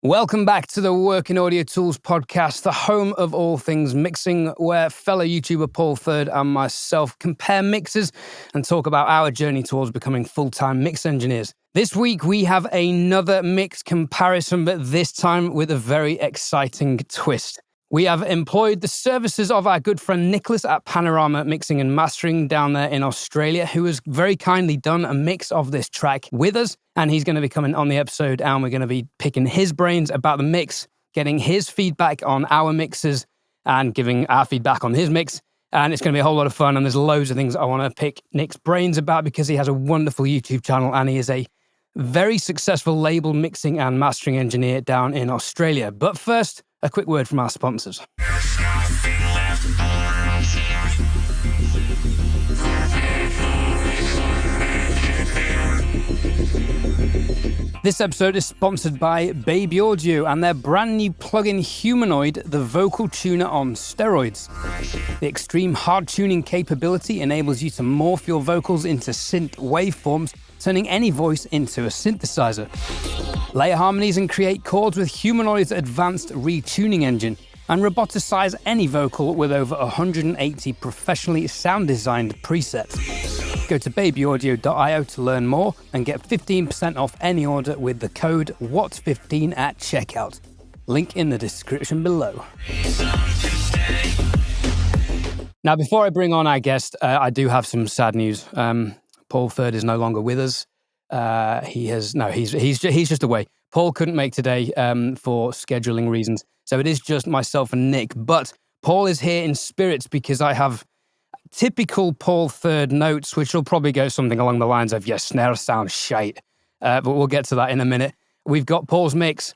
Welcome back to the Working Audio Tools podcast, the home of all things mixing, where fellow YouTuber Paul Third and myself compare mixes and talk about our journey towards becoming full-time mix engineers. This week, we have another mix comparison, but this time with a very exciting twist. We have employed the services of our good friend Nicholas at Panorama Mixing and Mastering down there in Australia, who has very kindly done a mix of this track with us. And he's going to be coming on the episode, and we're going to be picking his brains about the mix, getting his feedback on our mixes, and giving our feedback on his mix. And it's going to be a whole lot of fun, and there's loads of things I want to pick Nick's brains about because he has a wonderful YouTube channel, and he is a very successful label mixing and mastering engineer down in Australia. But first, a quick word from our sponsors. This episode is sponsored by Baby Audio and their brand new plug-in humanoid, the Vocal Tuner on steroids. The extreme hard tuning capability enables you to morph your vocals into synth waveforms, turning any voice into a synthesizer. Layer harmonies and create chords with Humanoid's advanced retuning engine, and roboticize any vocal with over 180 professionally sound-designed presets. Go to babyaudio.io to learn more and get 15% off any order with the code WHAT15 at checkout. Link in the description below. Now, before I bring on our guest, I do have some sad news. Paul Third is no longer with us. He's just away. Paul couldn't make today for scheduling reasons, so it is just myself and Nick. But Paul is here in spirits because I have typical Paul Third notes, which will probably go something along the lines of, "Your snare sounds shite," but we'll get to that in a minute. We've got Paul's mix,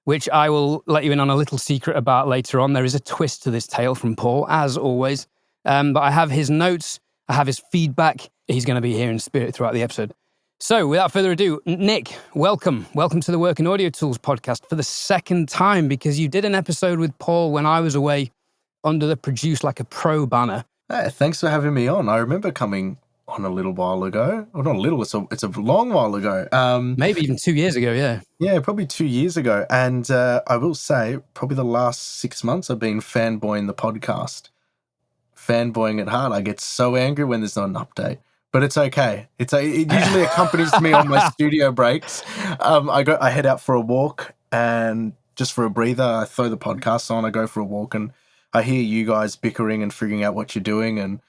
which I will let you in on a little secret about later on. There is a twist to this tale from Paul, as always. But I have his notes, I have his feedback. He's going to be here in spirit throughout the episode. So, without further ado, Nick, welcome. Welcome to the Working Audio Tools podcast for the second time, because you did an episode with Paul when I was away under the Produce Like a Pro banner. Hey, thanks for having me on. I remember coming on a little while ago. Well, not a little, it's a long while ago. Maybe even 2 years ago, yeah. Yeah, probably 2 years ago. And I will say, probably the last 6 months I've been fanboying the podcast. Fanboying it hard. I get so angry when there's not an update. But it's okay. It usually accompanies me on my studio breaks. I head out for a walk, and just for a breather, I throw the podcast on, I go for a walk, and I hear you guys bickering and figuring out what you're doing, and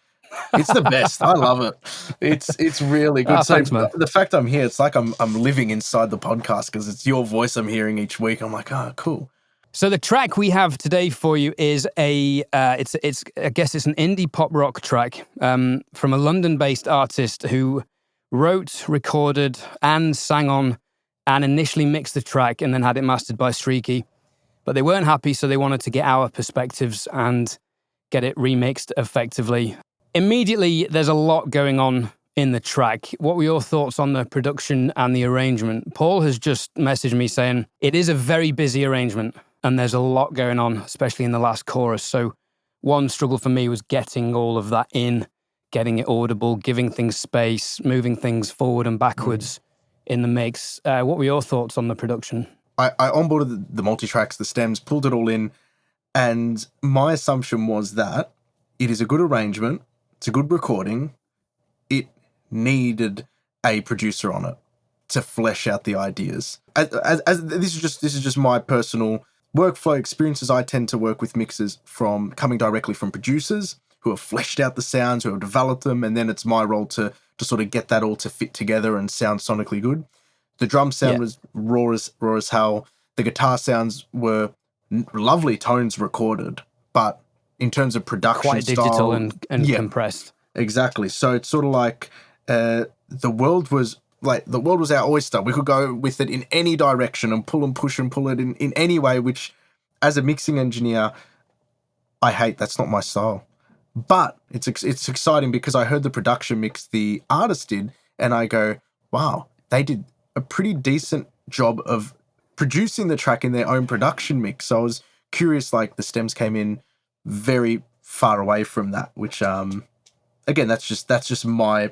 it's the best. I love it. It's really good. Thanks, man. The fact I'm here, it's like I'm living inside the podcast because it's your voice I'm hearing each week. I'm like, oh, cool. So the track we have today for you is I guess it's an indie pop rock track from a London-based artist who wrote, recorded, and sang on, and initially mixed the track and then had it mastered by Streaky. But they weren't happy, so they wanted to get our perspectives and get it remixed effectively. Immediately, there's a lot going on in the track. What were your thoughts on the production and the arrangement? Paul has just messaged me saying it is a very busy arrangement, and there's a lot going on, especially in the last chorus. So one struggle for me was getting all of that in, getting it audible, giving things space, moving things forward and backwards in the mix. What were your thoughts on the production? I onboarded the multi-tracks, the stems, pulled it all in, and my assumption was that it is a good arrangement, it's a good recording, it needed a producer on it to flesh out the ideas. As this is just my personal workflow experiences. I tend to work with mixers from coming directly from producers who have fleshed out the sounds, who have developed them, and then it's my role to sort of get that all to fit together and sound sonically good. The drum sound was raw as hell. The guitar sounds were lovely tones recorded, but in terms of production quite style, digital and compressed. Exactly. So it's sort of like the world was our oyster. We could go with it in any direction and pull and push and pull it in any way, which as a mixing engineer, I hate. That's not my style. But it's exciting because I heard the production mix the artist did, and I go, wow, they did a pretty decent job of producing the track in their own production mix. So I was curious, like the stems came in very far away from that, which again, that's just my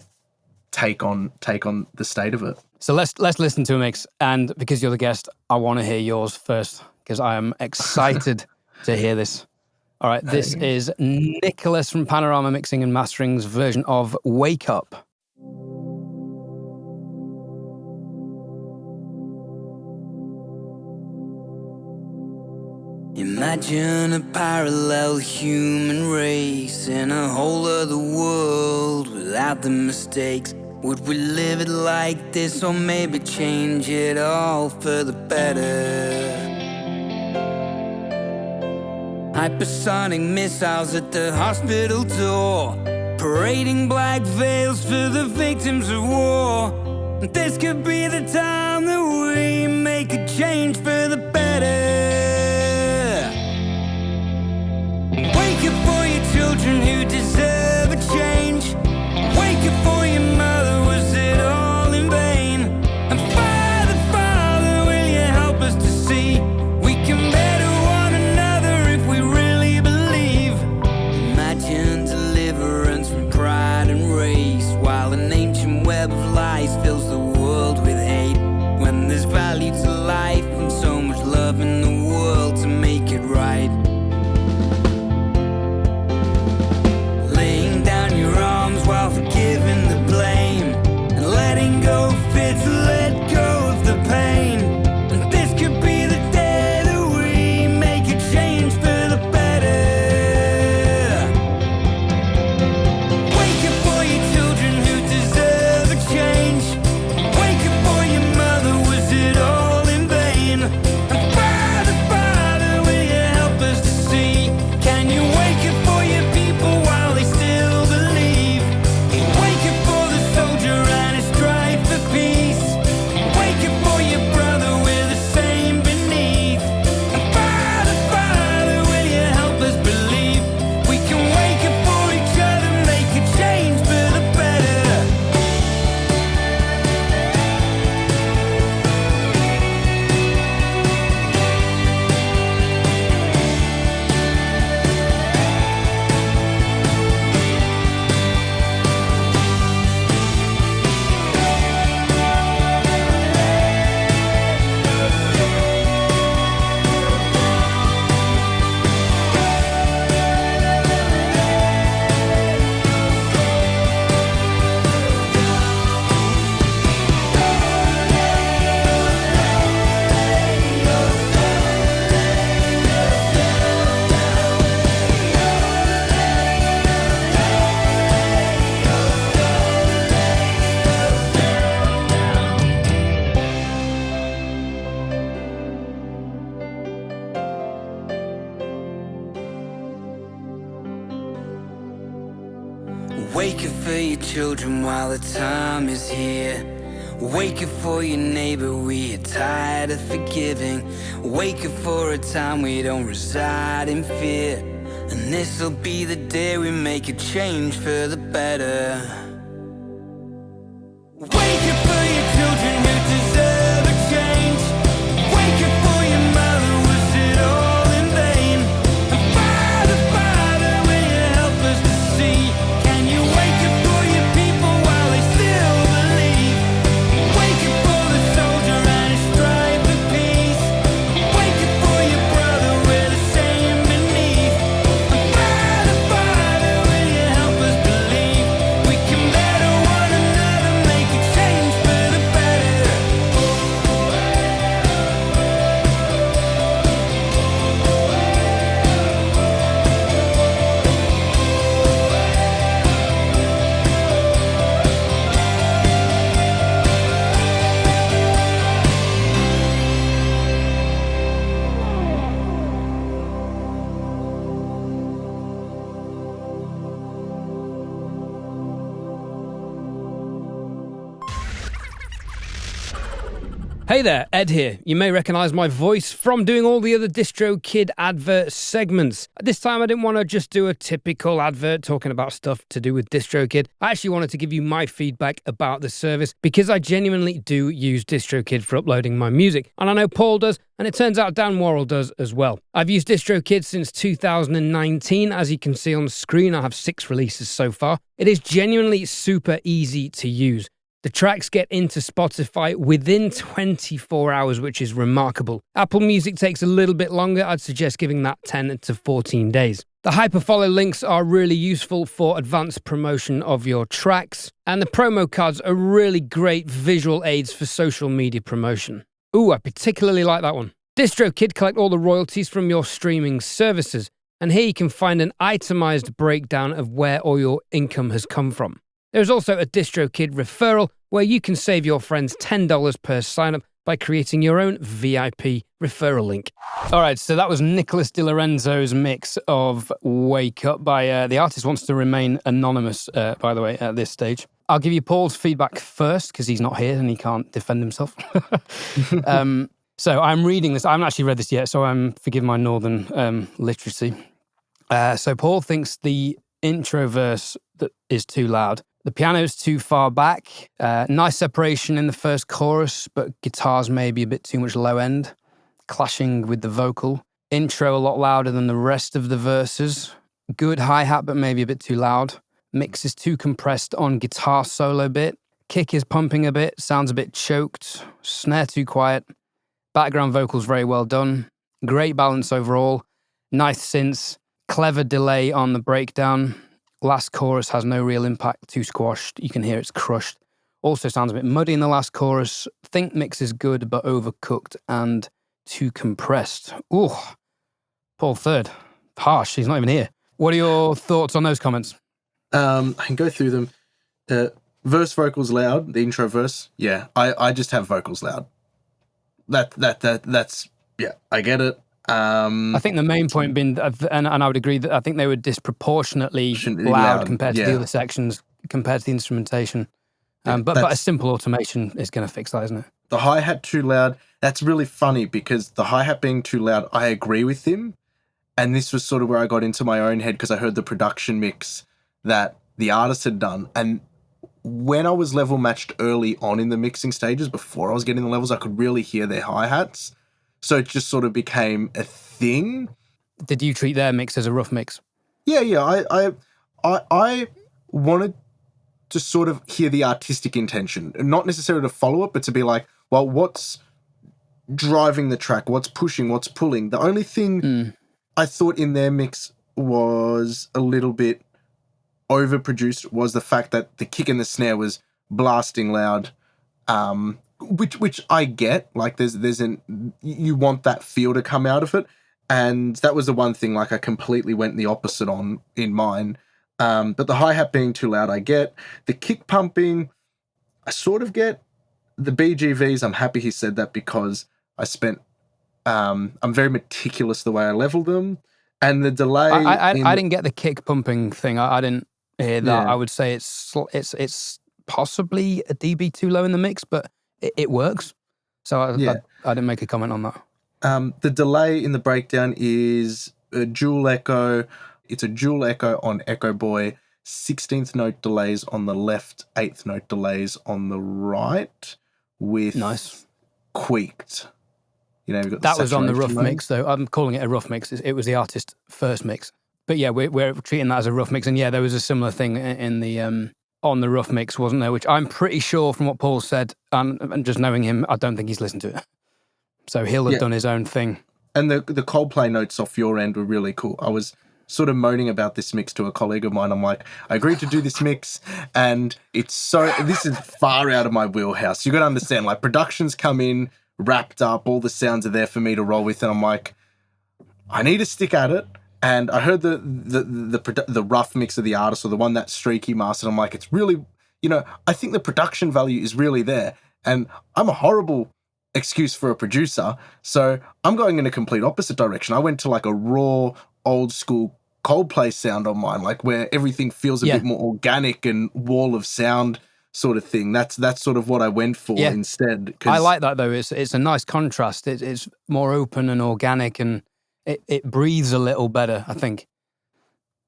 take on the state of it. So let's listen to a mix, and because you're the guest, I want to hear yours first because I am excited to hear this. All right, this is Nicholas from Panorama Mixing and Mastering's version of Wake Up. Imagine a parallel human race in a whole other world without the mistakes. Would we live it like this, or maybe change it all for the better? Hypersonic missiles at the hospital door, parading black veils for the victims of war. This could be the time that we make a change for the better. Wake up for your children who deserve a change. Wake up for your mother, was it all in vain? And Father, Father, will you help us to see we can better one another if we really believe? Imagine deliverance from pride and race, while an ancient web of lies fills the world with hate. When there's value to life and so much love in the world to make it right. While forgiving the blame and letting go fits, let go of the pain. And this could be the day that we make a change for the better. Wake up for your children who deserve a change. Wake up for your mother, was it all in vain? And Father, Father, will you help us to see? Can you wake up for your people while they still believe? Wake up for the soldier and his strive for peace. Wake up for your brother with the same beneath. And Father, Father, will you help us believe we can wake up for each other, make a change for the better. Wake up for your children while the time is here. Wake up for your neighbor, we are tired of forgiving. Wake up for a time we don't reside in fear. And this'll be the day we make a change for the better. Wake up for your children who deserve a change. Wake up for your mother, was it all in vain? And Father, Father, will you help us to see? Can you wake up for your people while they still believe? Wake up for the soldier and his strive for peace. Wake up for your brother with the same beneath. And Father, Father, will you help us believe we can better one another, make a change for the better. Hey there, Ed here. You may recognise my voice from doing all the other DistroKid advert segments. This time I didn't want to just do a typical advert talking about stuff to do with DistroKid. I actually wanted to give you my feedback about the service because I genuinely do use DistroKid for uploading my music. And I know Paul does, and it turns out Dan Worrell does as well. I've used DistroKid since 2019. As you can see on the screen, I have 6 releases so far. It is genuinely super easy to use. The tracks get into Spotify within 24 hours, which is remarkable. Apple Music takes a little bit longer. I'd suggest giving that 10 to 14 days. The hyperfollow links are really useful for advanced promotion of your tracks, and the promo cards are really great visual aids for social media promotion. Ooh, I particularly like that one. DistroKid collect all the royalties from your streaming services, and here you can find an itemized breakdown of where all your income has come from. There's also a DistroKid referral where you can save your friends $10 per sign-up by creating your own VIP referral link. All right, so that was Nicholas Di Lorenzo's mix of Wake Up by the artist wants to remain anonymous, by the way, at this stage. I'll give you Paul's feedback first because he's not here and he can't defend himself. So I'm reading this. I haven't actually read this yet, so forgive my northern literacy. So Paul thinks the intro verse that is too loud. The piano's too far back. Nice separation in the first chorus, but guitars maybe a bit too much low end, clashing with the vocal. Intro a lot louder than the rest of the verses. Good hi-hat, but maybe a bit too loud. Mix is too compressed on guitar solo bit. Kick is pumping a bit, sounds a bit choked. Snare too quiet. Background vocals very well done. Great balance overall. Nice synths. Clever delay on the breakdown. Last chorus has no real impact, too squashed. You can hear it's crushed. Also sounds a bit muddy in the last chorus. Think mix is good, but overcooked and too compressed. Ooh, Paul third. Harsh, he's not even here. What are your thoughts on those comments? I can go through them. Verse vocals loud, the intro verse. Yeah, I just have vocals loud. That's yeah, I get it. I think the main point being, and I would agree that I think they were disproportionately loud compared to the other sections, compared to the instrumentation. But a simple automation is going to fix that, isn't it? The hi-hat too loud. That's really funny because the hi-hat being too loud, I agree with him. And this was sort of where I got into my own head because I heard the production mix that the artist had done. And when I was level matched early on in the mixing stages, before I was getting the levels, I could really hear their hi-hats. So it just sort of became a thing. Did you treat their mix as a rough mix? Yeah. I wanted to sort of hear the artistic intention, not necessarily to follow it, but to be like, well, what's driving the track? What's pushing? What's pulling? The only thing I thought in their mix was a little bit overproduced was the fact that the kick and the snare was blasting loud. Which I get, like you want that feel to come out of it. And that was the one thing, like I completely went the opposite on in mine. But the hi-hat being too loud, I get. The kick pumping, I sort of get. The BGVs, I'm happy he said that because I'm very meticulous the way I level them. And the delay. I didn't get the kick pumping thing. I didn't hear that. Yeah. I would say it's possibly a dB too low in the mix, but it works. So I didn't make a comment on that. The delay in the breakdown is a dual echo. It's a dual echo on Echo Boy, 16th note delays on the left, 8th note delays on the right with Tweaked. You know, you've got that was on the rough mix, though. I'm calling it a rough mix. It was the artist's first mix. But yeah, we're treating that as a rough mix. And yeah, there was a similar thing in the on the rough mix, wasn't there? Which I'm pretty sure from what Paul said, and just knowing him, I don't think he's listened to it. So he'll have done his own thing. And the Coldplay notes off your end were really cool. I was sort of moaning about this mix to a colleague of mine. I'm like, I agreed to do this mix, and this is far out of my wheelhouse. You got to understand, like, productions come in, wrapped up, all the sounds are there for me to roll with, and I'm like, I need to stick at it. And I heard the rough mix of the artist, or the one that Streaky mastered. I'm like, it's really, I think the production value is really there. And I'm a horrible excuse for a producer, so I'm going in a complete opposite direction. I went to like a raw, old school Coldplay sound on mine, like where everything feels a bit more organic and wall of sound sort of thing. That's sort of what I went for instead. I like that though. It's a nice contrast. It's more open and organic, and it breathes a little better, I think.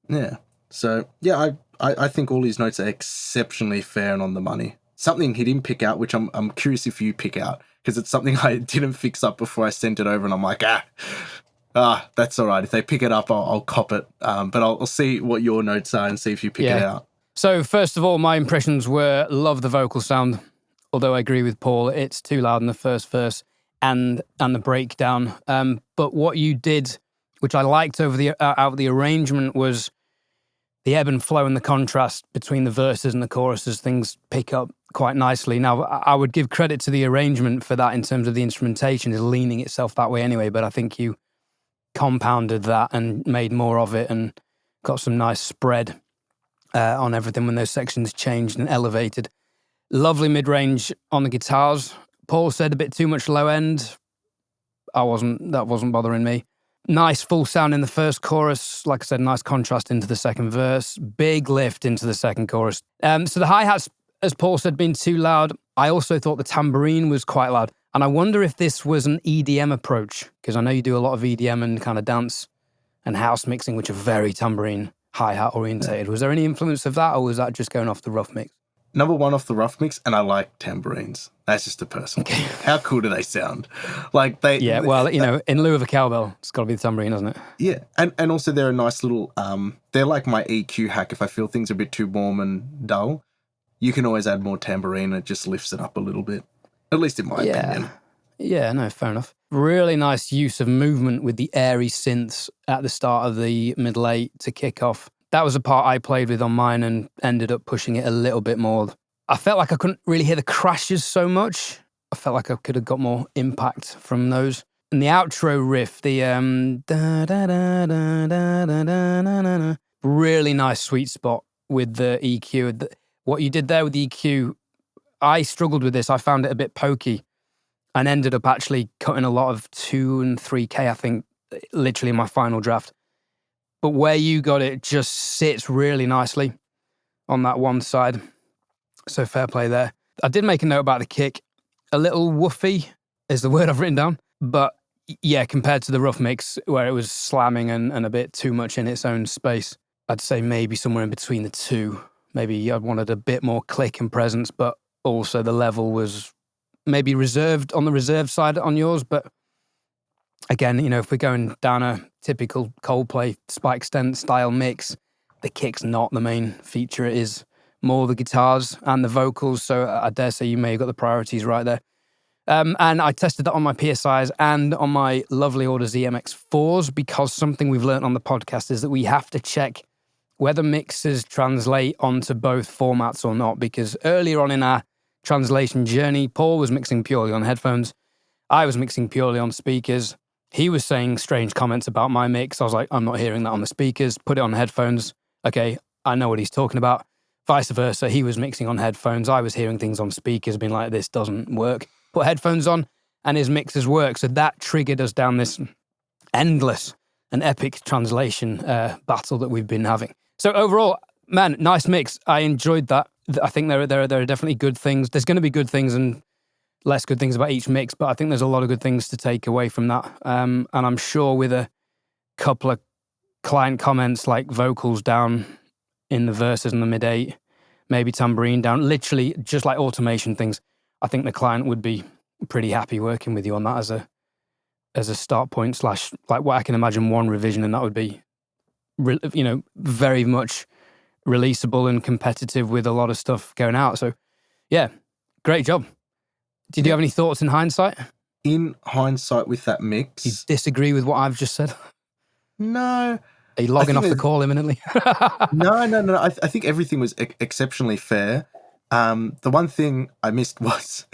Yeah. So yeah, I think all his notes are exceptionally fair and on the money. Something he didn't pick out, which I'm curious if you pick out, because it's something I didn't fix up before I sent it over, and I'm like, that's all right. If they pick it up, I'll cop it. But I'll see what your notes are and see if you pick it out. So first of all, my impressions were love the vocal sound. Although I agree with Paul, it's too loud in the first verse and the breakdown. But what you did, which I liked over the out of the arrangement, was the ebb and flow and the contrast between the verses and the choruses. Things pick up quite nicely. Now, I would give credit to the arrangement for that in terms of the instrumentation is leaning itself that way anyway, but I think you compounded that and made more of it and got some nice spread on everything when those sections changed and elevated. Lovely mid-range on the guitars. Paul said a bit too much low end. That wasn't bothering me. Nice full sound in the first chorus. Like I said, nice contrast into the second verse. Big lift into the second chorus. So the hi-hats, as Paul said, being too loud. I also thought the tambourine was quite loud. And I wonder if this was an EDM approach, because I know you do a lot of EDM and kind of dance and house mixing, which are very tambourine hi-hat orientated. Was there any influence of that, or was that just going off the rough mix? Number one off the rough mix, and I like tambourines. That's just a personal thing. How cool do they sound? Like they. Yeah, well, in lieu of a cowbell, it's got to be the tambourine, hasn't it? Yeah, and also they're a nice little. They're like my EQ hack. If I feel things are a bit too warm and dull, you can always add more tambourine. It just lifts it up a little bit. At least in my opinion. Yeah, no, fair enough. Really nice use of movement with the airy synths at the start of the middle eight to kick off. That was a part I played with on mine and ended up pushing it a little bit more. I felt like I couldn't really hear the crashes so much. I felt like I could have got more impact from those. And the outro riff, the da da da da da da da da, really nice sweet spot with the EQ. What you did there with the EQ, I struggled with this. I found it a bit pokey and ended up actually cutting a lot of 2 and 3K, I think, literally in my final draft. But where you got it just sits really nicely on that one side. So fair play there. I did make a note about the kick. A little woofy is the word I've written down. But yeah, compared to the rough mix where it was slamming and a bit too much in its own space, I'd say maybe somewhere in between the two. Maybe I wanted a bit more click and presence, but also the level was maybe reserved on the reserved side on yours. But again, if we're going down a typical Coldplay spike stent style mix, the kick's not the main feature. It is more the guitars and the vocals. So I dare say you may have got the priorities right there. And I tested that on my PSIs and on my lovely Order ZMX4s, because something we've learned on the podcast is that we have to check whether mixes translate onto both formats or not. Because earlier on in our translation journey, Paul was mixing purely on headphones. I was mixing purely on speakers. He was saying strange comments about my mix. I was like, I'm not hearing that on the speakers. Put it on headphones. Okay, I know what he's talking about. Vice versa, he was mixing on headphones. I was hearing things on speakers, being like, this doesn't work. Put headphones on, and his mixes work. So that triggered us down this endless and epic translation battle that we've been having. So overall, man, nice mix. I enjoyed that. I think there are definitely good things. There's going to be good things and less good things about each mix, but I think there's a lot of good things to take away from that. And I'm sure with a couple of client comments like vocals down in the verses and the mid-8, maybe tambourine down, literally just like automation things, I think the client would be pretty happy working with you on that as a start point / like what I can imagine one revision, and that would be, very much releasable and competitive with a lot of stuff going out. So yeah, great job. Did you have any thoughts in hindsight? In hindsight with that mix? You disagree with what I've just said? No. Are you logging off the call imminently? No. I think everything was exceptionally fair. The one thing I missed was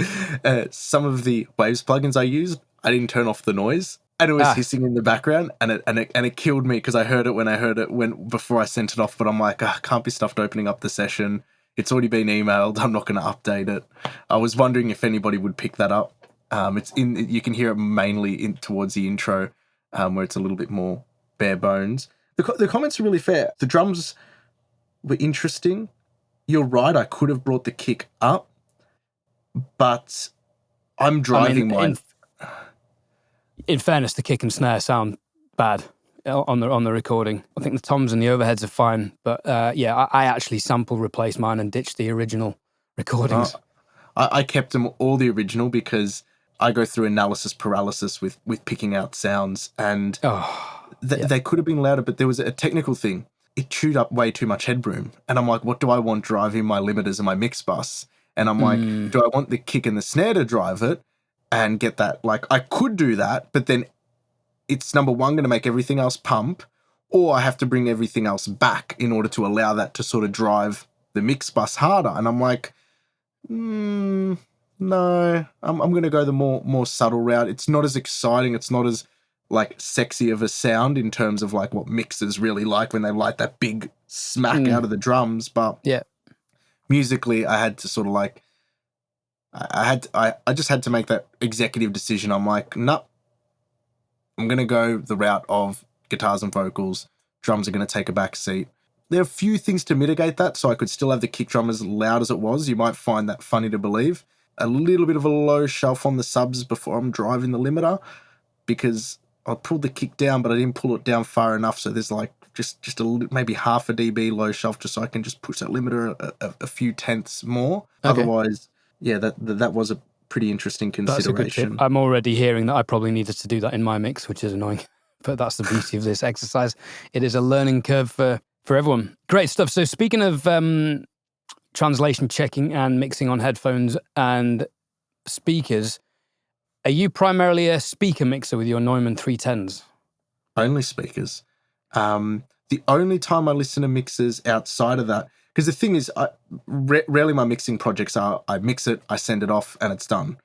some of the Waves plugins I used, I didn't turn off the noise. And it was hissing in the background, and it killed me because I heard it before I sent it off. But I'm like, can't be stuffed opening up the session. It's already been emailed. I'm not going to update it. I was wondering if anybody would pick that up. You can hear it mainly towards the intro, where it's a little bit more bare bones. The comments are really fair. The drums were interesting. You're right. I could have brought the kick up, but I'm driving mine. In fairness, the kick and snare sound bad on the recording. I think the toms and the overheads are fine, but I actually sample replaced mine and ditched the original recordings. I kept them all the original because I go through analysis paralysis with picking out sounds, and they could have been louder, but there was a technical thing. it chewed up way too much headroom. And I'm like, what do I want driving my limiters and my mix bus? And I'm like, do I want the kick and the snare to drive it and get that? Like, I could do that, but then it's number one going to make everything else pump, or I have to bring everything else back in order to allow that to sort of drive the mix bus harder. And I'm like, no, I'm going to go the more subtle route. It's not as exciting. It's not as like sexy of a sound in terms of like what mixers really like when they light that big smack out of the drums. But Yeah. musically, I had to sort of like, I just had to make that executive decision. I'm like, nah, I'm going to go the route of guitars and vocals. Drums are going to take a back seat. There are a few things to mitigate that, so I could still have the kick drum as loud as it was. You might find that funny to believe. A little bit of a low shelf on the subs before I'm driving the limiter, because I pulled the kick down, but I didn't pull it down far enough. So there's like just maybe half a dB low shelf, just so I can just push that limiter a few tenths more. Okay. Otherwise, yeah, that was a pretty interesting That's a good tip. consideration. I'm already hearing that I probably needed to do that in my mix, which is annoying. But that's the beauty of this exercise. It is a learning curve for everyone. Great stuff. So speaking of translation checking and mixing on headphones and speakers, are you primarily a speaker mixer with your Neumann 310s? Only speakers. The only time I listen to mixers outside of that, because the thing is, rarely my mixing projects are, I mix it, I send it off, and it's done.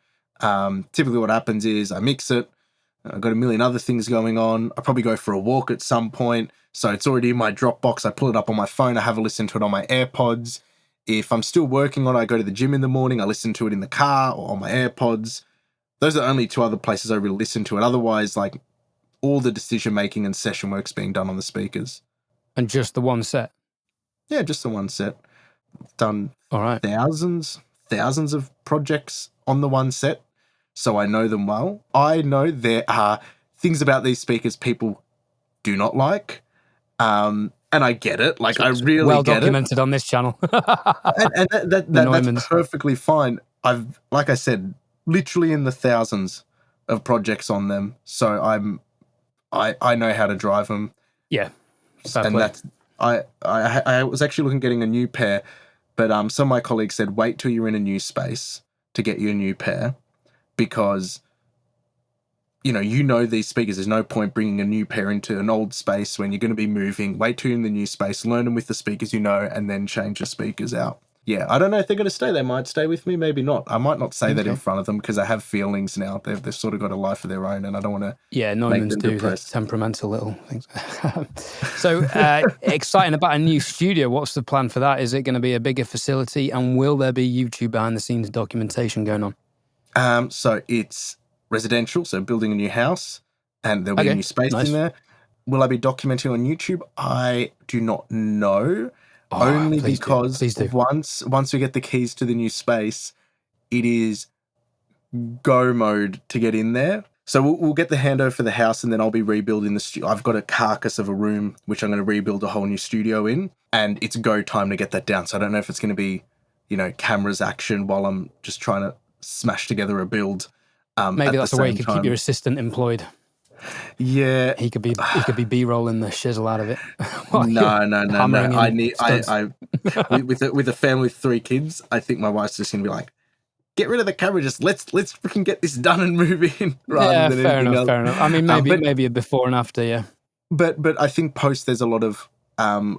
Typically what happens is I mix it, I've got a million other things going on. I probably go for a walk at some point, so it's already in my Dropbox. I pull it up on my phone, I have a listen to it on my AirPods. If I'm still working on it, I go to the gym in the morning, I listen to it in the car or on my AirPods. Those are the only two other places I really listen to it. Otherwise, like, all the decision-making and session work's being done on the speakers. And just the one set? Yeah, just the one set. Done All right. thousands of projects on the one set, so I know them well. I know there are things about these speakers people do not like, and I get it. Like, I really well get documented on this channel. and that's Neumanns. perfectly fine. I've, like I said, literally in the thousands of projects on them, so I know how to drive them. Yeah. Fair And play. that's I was actually looking at getting a new pair, but some of my colleagues said wait till you're in a new space to get you a new pair, because you know these speakers. There's no point bringing a new pair into an old space when you're going to be moving. Wait till you're in the new space, learn them with the speakers and then change the speakers out. Yeah, I don't know if they're going to stay. They might stay with me, maybe not. I might not say that in front of them because I have feelings now. They've sort of got a life of their own, and I don't want to. Yeah, make Neumanns them do the depressed. temperamental little things. So exciting about a new studio. What's the plan for that? Is it going to be a bigger facility, and will there be YouTube behind the scenes documentation going on? So it's residential, so building a new house, and there'll be a new space nice. in there. Will I be documenting on YouTube? I do not know. Only please do. because Please do. once we get the keys to the new space, it is go mode to get in there. So we'll get the handover for the house, and then I'll be rebuilding the studio. I've got a carcass of a room which I'm going to rebuild a whole new studio in, and it's go time to get that down. So I don't know if it's going to be, cameras action while I'm just trying to smash together a build. Maybe that's the way you could keep your assistant employed. Yeah. He could be B-rolling the shizzle out of it. No. hammering I in need studs. I with a family of 3 kids, I think my wife's just gonna be like, get rid of the camera, just let's freaking get this done and move in. Yeah, Than fair anything enough. else. I mean, maybe a before and after. Yeah. But I think post there's a lot of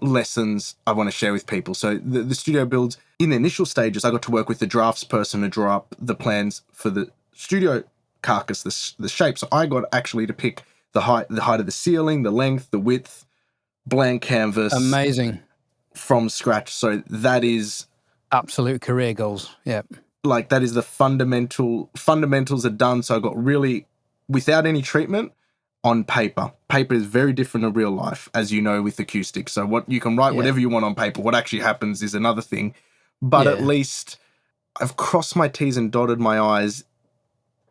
lessons I want to share with people. So the studio builds in the initial stages, I got to work with the drafts person to draw up the plans for the studio carcass, the shape. So I got actually to pick the height of the ceiling, the length, the width, blank canvas. Amazing. From scratch. So that is Absolute career goals. Yeah. like, that is the fundamentals are done. So I got really, without any treatment, on paper. Paper is very different in real life, as you know, with acoustics. So what you can write whatever you want on paper. What actually happens is another thing. But at least I've crossed my T's and dotted my I's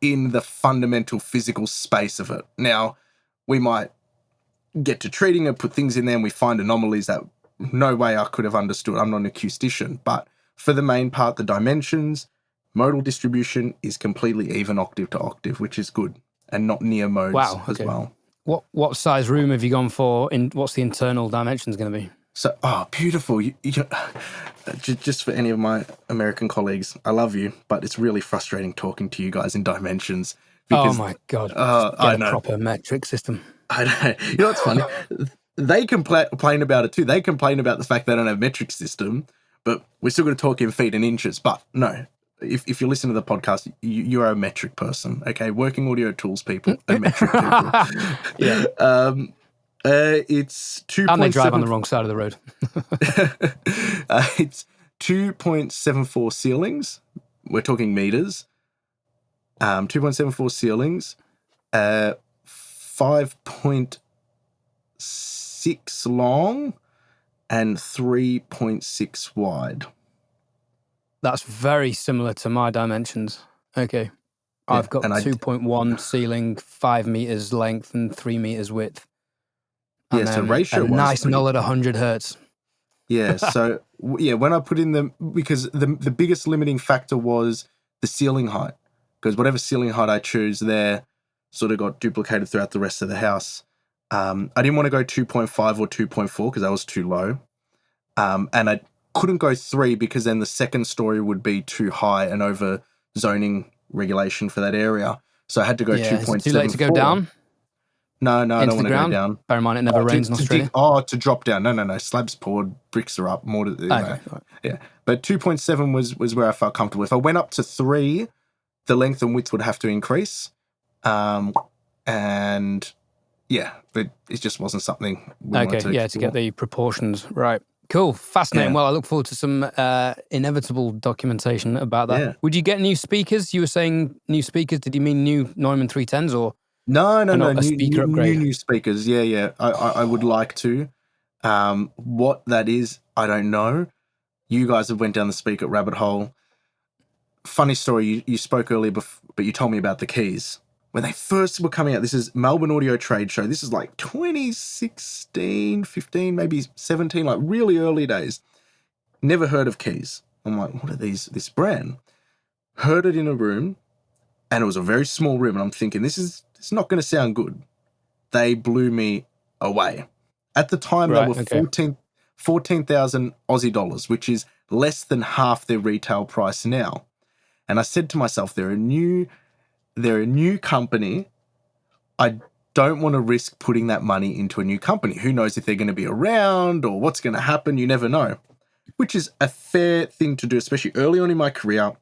in the fundamental physical space of it. Now, we might get to treating it, put things in there, and we find anomalies that no way I could have understood. I'm not an acoustician, but for the main part, the dimensions, modal distribution is completely even octave to octave, which is good, and not near modes as well. What size room have you gone for? What's the internal dimensions going to be? So, beautiful. Just for any of my American colleagues, I love you, but it's really frustrating talking to you guys in dimensions. Because, Oh my God. Just I get a know. proper metric system. I know. You know what's funny? They complain about it too. They complain about the fact they don't have metric system, but we're still going to talk in feet and inches. But no, if you listen to the podcast, you are a metric person, okay? Working audio tools people, a metric people. Yeah. It's 2.7. And they drive on the wrong side of the road. It's 2.74 ceilings. We're talking meters. 2.74 ceilings. 5.6 long and 3.6 wide. That's very similar to my dimensions. Okay. I've got 2.1 ceiling, 5 meters length, and 3 meters width. And so ratio a nice null at 100 hertz. Yeah, so when I put in because the biggest limiting factor was the ceiling height, because whatever ceiling height I choose there sort of got duplicated throughout the rest of the house. I didn't want to go 2.5 or 2.4 because that was too low. And I couldn't go 3 because then the second story would be too high and over zoning regulation for that area. So I had to go 2.74. Is it too late to go down? No, I don't want to go down. Bear in mind, it never rains in Australia. To drop down. No. Slabs poured, bricks are up. More. Okay. Yeah, but 2.7 was where I felt comfortable. If I went up to 3, the length and width would have to increase, and it just wasn't something. To get the proportions right. Cool, fascinating. Yeah. Well, I look forward to some inevitable documentation about that. Yeah. Would you get new speakers? You were saying new speakers. Did you mean new Neumann 310s or? No. A speaker upgrade. New speakers. Yeah. I would like to. What that is, I don't know. You guys have went down the speaker rabbit hole. Funny story. You spoke earlier, but you told me about the keys when they first were coming out. This is Melbourne Audio Trade Show. This is like 2016, 15, maybe 17, like really early days. Never heard of keys. I'm like, what are these? This brand. Heard it in a room, and it was a very small room. And I'm thinking, it's not going to sound good. They blew me away. At the time, they were 14,000 Aussie dollars, which is less than half their retail price now. And I said to myself, they're a new company. I don't want to risk putting that money into a new company. Who knows if they're going to be around or what's going to happen? You never know. Which is a fair thing to do, especially early on in my career.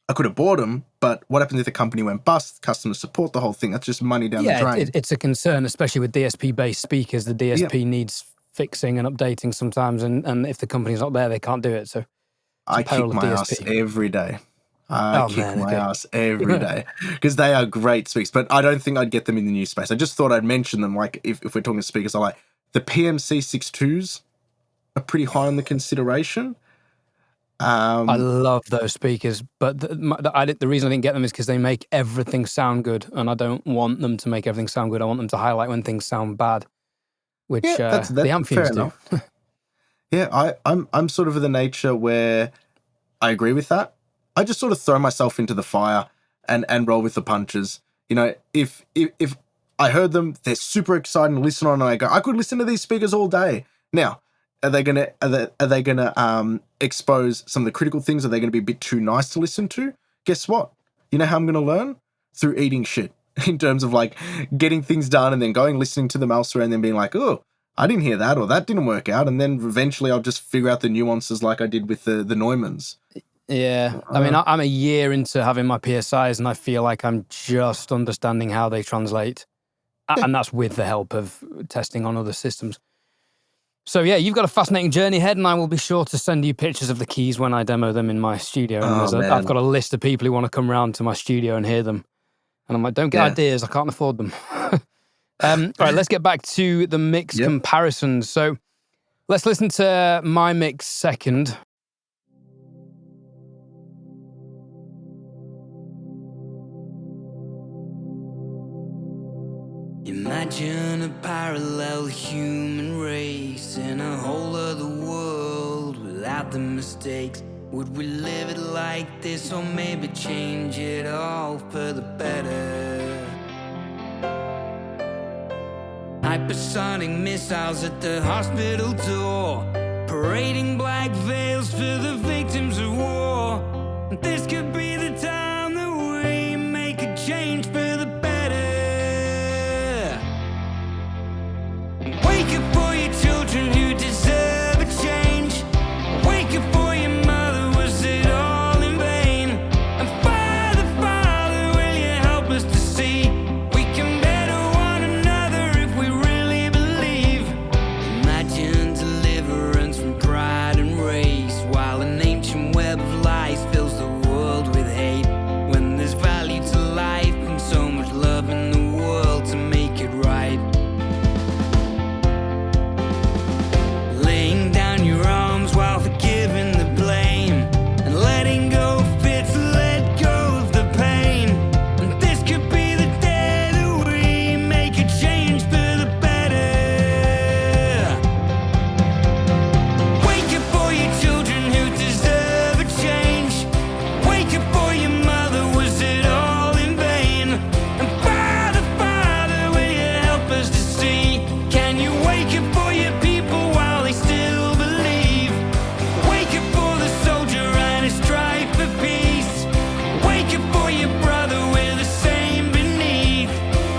I could have bought them, but what happens if the company went bust, customer support, the whole thing? That's just money down the drain. It's a concern, especially with DSP-based speakers. The DSP needs fixing and updating sometimes, and if the company's not there, they can't do it. So I kick my ass every day. Ass every day because they are great speakers, but I don't think I'd get them in the new space. I just thought I'd mention them. Like if we're talking speakers, I like the PMC 62s are pretty high on the consideration. I love those speakers, but the reason I didn't get them is because they make everything sound good, and I don't want them to make everything sound good. I want them to highlight when things sound bad, which the Amphions do. Yeah, I'm sort of the nature where I agree with that. I just sort of throw myself into the fire and roll with the punches. You know, if I heard them, they're super exciting to listen on, and I go, I could listen to these speakers all day. Now, are they gonna expose some of the critical things? Are they gonna be a bit too nice to listen to? Guess what? You know how I'm gonna learn? Through eating shit. In terms of like getting things done and then going listening to them elsewhere and then being like, oh, I didn't hear that or that didn't work out, and then eventually I'll just figure out the nuances like I did with the Neumanns. Yeah, I mean, I'm a year into having my PSIs, and I feel like I'm just understanding how they translate, and that's with the help of testing on other systems. So yeah, you've got a fascinating journey ahead, and I will be sure to send you pictures of the keys when I demo them in my studio. And I've got a list of people who want to come round to my studio and hear them, and I'm like, don't get ideas, I can't afford them. All right, let's get back to the mix comparisons. So let's listen to my mix second. Imagine a parallel human race in a whole other world without the mistakes. Would we live it like this, or maybe change it all for the better? I hypersonic missiles at the hospital door, parading black veils for the victims of war. This could be the time that we make a change for the better. Wake up for your children who deserve a change. Wake up for your mother, was it all in vain? And Father, Father, will you help us to see we can better one another if we really believe? Imagine deliverance from pride and race, while an ancient web of lies fills the world with hate. When there's value to life and so much love in the world to make it right. Laying down your arms while forgiving the blame, and letting go of fear to let go of the pain. And this could be the day that we make a change for the better. Wake up for your children who deserve a change. Wake up for your mother, was it all in vain? And Father, Father, will you help us to see? Can you wake up for your people while they still believe? Wake up for the soldier and his strive for peace. Wake up for your brother with the same beneath.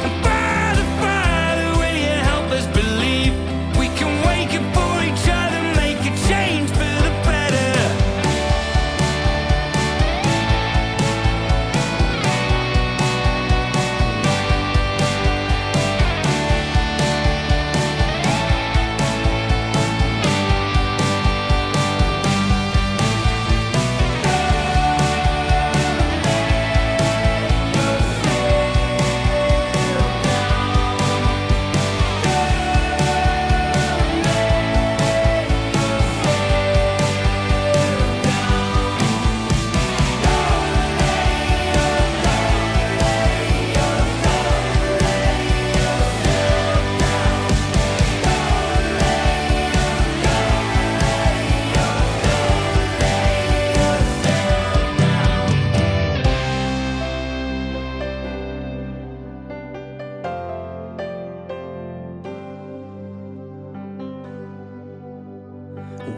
And Father, Father, will you help us believe we can wake up for each other, make a change for the better.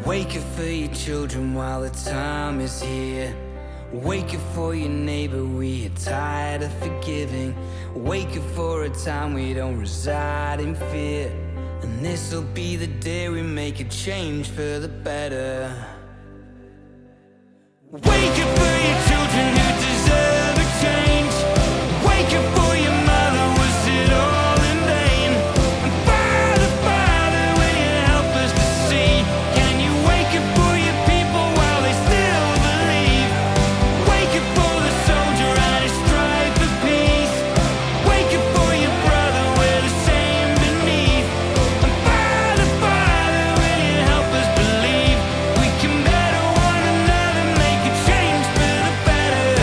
Wake up for your children while the time is here. Wake up for your neighbor, we are tired of forgiving. Wake up for a time we don't reside in fear. And this'll be the day we make a change for the better. Wake up for your children who deserve a change. Wake up for your mother, was it all in vain? And Father, Father, will you help us to see? Can you wake up for your people while they still believe? Wake up for the soldier and his strive for peace. Wake up for your brother, we're the same beneath. And Father, Father, will you help us believe we can better one another, make a change for the better.